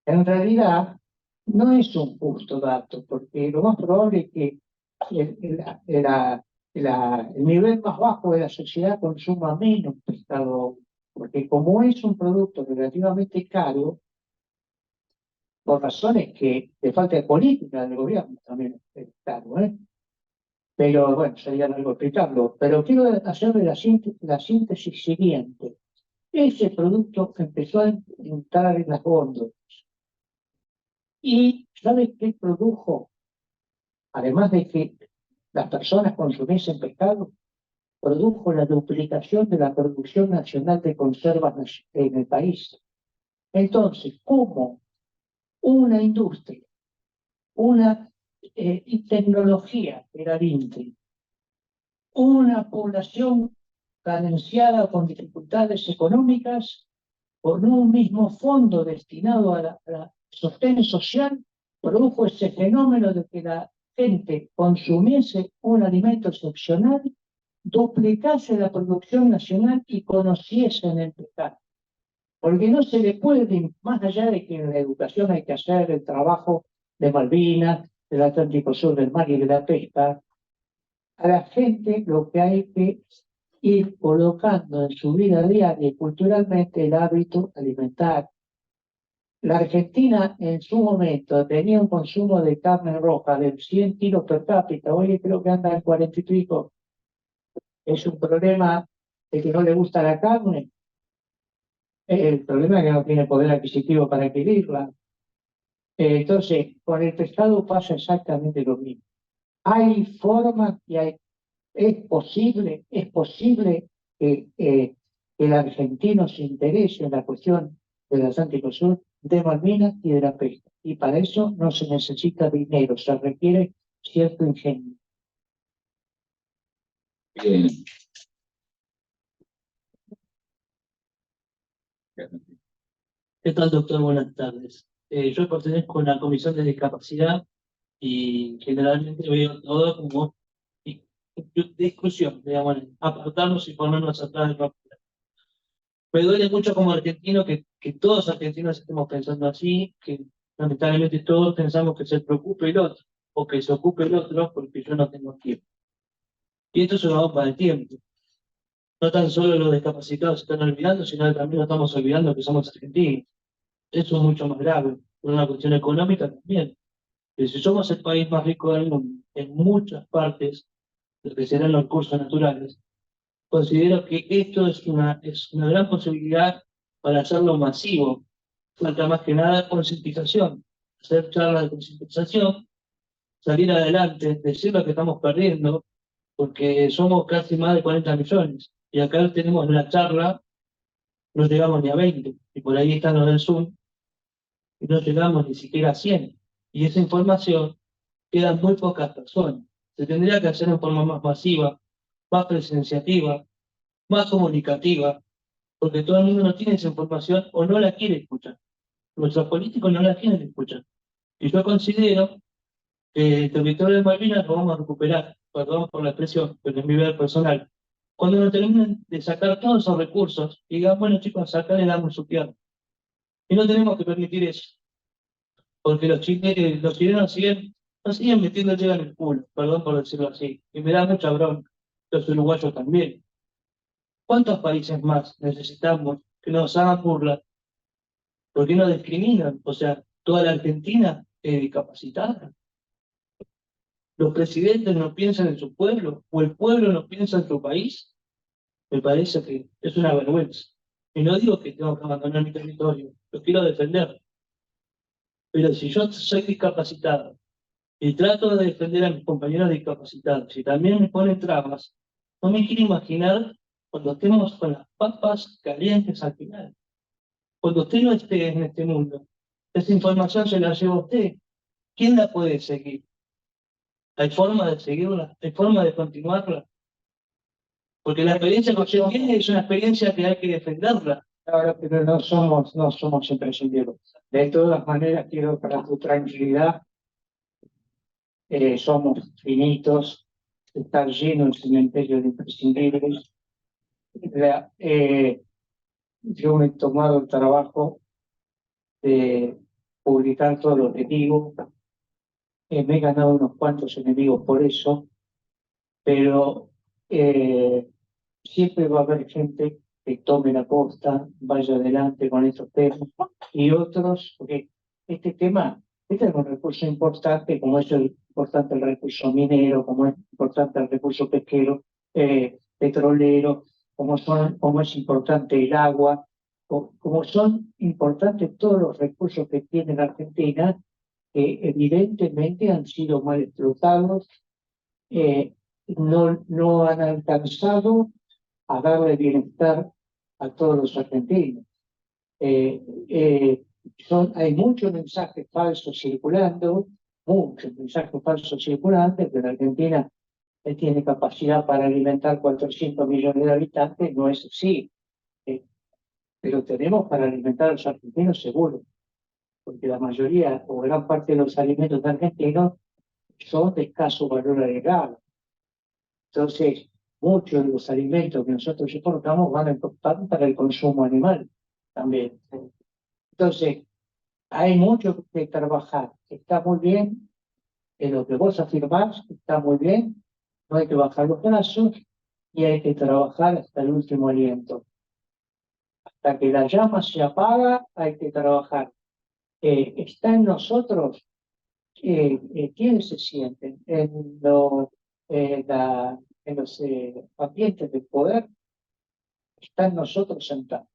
en realidad no es un justo dato, porque lo más probable es que el nivel más bajo de la sociedad consuma menos pescado, porque como es un producto relativamente caro, por razones que de falta de política del gobierno también es caro, ¿eh? Pero bueno, sería largo explicarlo. Pero quiero hacerle la síntesis siguiente. Ese producto empezó a entrar en las góndolas. ¿Y sabes qué produjo? Además de que las personas consumiesen pescado, produjo la duplicación de la producción nacional de conservas en el país. Entonces, ¿cómo una industria, una tecnología, era el INTE, una población carenciada con dificultades económicas, con un mismo fondo destinado a la sostén social, produjo ese fenómeno de que la gente consumiese un alimento excepcional, duplicase la producción nacional y conociesen el pescado? Porque no se le puede, más allá de que en la educación hay que hacer el trabajo de Malvinas, del Atlántico Sur, del mar y de la pesca, a la gente lo que hay que ir colocando en su vida diaria y culturalmente el hábito alimentar. La Argentina en su momento tenía un consumo de carne roja de 100 kilos per cápita, hoy creo que anda en 40 y pico. Es un problema de que no le gusta la carne, el problema es que no tiene poder adquisitivo para adquirirla. Entonces, con el pescado pasa exactamente lo mismo. Hay formas y es posible que el argentino se interese en la cuestión del Atlántico Sur, de Malvinas y de la pesca. Y para eso no se necesita dinero, se requiere cierto ingenio. Bien. ¿Qué tal, doctor? Buenas tardes. Yo pertenezco a la Comisión de Discapacidad y generalmente veo todo como discusión, digamos, apartarnos y ponernos atrás del papel. Me duele mucho como argentino que todos los argentinos estemos pensando así, que lamentablemente todos pensamos que se preocupe el otro, o que se ocupe el otro porque yo no tengo tiempo. Y esto se va para el tiempo. No tan solo los discapacitados se están olvidando, sino que también nos estamos olvidando que somos argentinos. Eso es mucho más grave, por una cuestión económica también. Y si somos el país más rico del mundo, en muchas partes, lo que serán los recursos naturales, considero que esto es una gran posibilidad para hacerlo masivo. Falta más que nada concientización, hacer charlas de concientización, salir adelante, decir lo que estamos perdiendo, porque somos casi más de 40 millones. Y acá tenemos la charla, no llegamos ni a 20, y por ahí están los del Zoom, y no llegamos ni siquiera a 100. Y esa información queda en muy pocas personas. Se tendría que hacer en forma más masiva, más presenciativa, más comunicativa, porque todo el mundo no tiene esa información o no la quiere escuchar. Nuestros políticos no la quieren escuchar. Y yo considero que el territorio de Malvinas lo vamos a recuperar, perdón por la expresión, pero es mi vida personal. Cuando nos terminen de sacar todos esos recursos, y digan, bueno chicos, acá le damos su tierra. Y no tenemos que permitir eso, porque los chilenos nos siguen metiendo llega en el culo, perdón por decirlo así, y me da mucha bronca, los uruguayos también. ¿Cuántos países más necesitamos que nos hagan burla? ¿Por qué no discriminan? O sea, toda la Argentina es discapacitada. ¿Los presidentes no piensan en su pueblo? ¿O el pueblo no piensa en su país? Me parece que es una vergüenza. Y no digo que tengo que abandonar mi territorio, lo quiero defender. Pero si yo soy discapacitado y trato de defender a mis compañeros discapacitados y también me ponen trabas, no me quiero imaginar cuando estemos con las papas calientes al final. Cuando usted no esté en este mundo, esa información se la lleva usted. ¿Quién la puede seguir? ¿Hay forma de seguirla? ¿Hay forma de continuarla? Porque la experiencia que usted tiene es una experiencia que hay que defenderla. Ahora, pero no somos imprescindibles. De todas maneras, quiero para tu tranquilidad, somos finitos, está lleno el cementerio de imprescindibles. Yo me he tomado el trabajo de publicar todos los enemigos. Me he ganado unos cuantos enemigos por eso, pero siempre va a haber gente que tome la posta, vaya adelante con estos temas, y otros, porque este es un recurso importante, como es importante el recurso minero, como es importante el recurso pesquero, petrolero, como es importante el agua, como son importantes todos los recursos que tiene la Argentina, que evidentemente han sido mal explotados, no han alcanzado a darle bienestar a todos los argentinos. Hay muchos mensajes falsos circulando, que la Argentina tiene capacidad para alimentar 400 millones de habitantes, no es así. Pero tenemos para alimentar a los argentinos seguro, porque la mayoría o gran parte de los alimentos argentinos son de escaso valor agregado. Entonces, muchos de los alimentos que nosotros exportamos van para el consumo animal también. Entonces, hay mucho que trabajar. Está muy bien, en lo que vos afirmás, está muy bien, no hay que bajar los brazos y hay que trabajar hasta el último aliento. Hasta que la llama se apaga, hay que trabajar. Está en nosotros, ¿quiénes se sienten? En los ambientes de poder, está en nosotros sentados.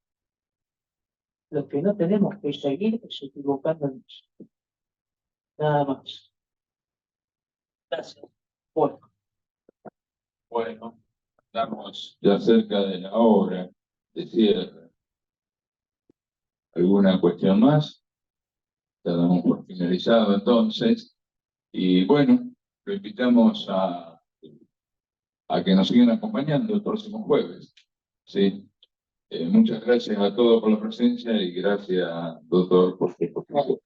Lo que no tenemos que seguir es equivocándonos. Nada más. Gracias. Bueno, estamos ya cerca de la hora de cierre. ¿Alguna cuestión más? Ya damos por finalizado entonces. Y bueno, lo invitamos a que nos sigan acompañando el próximo jueves. ¿Sí? Muchas gracias a todos por la presencia y gracias, doctor, por su exposición.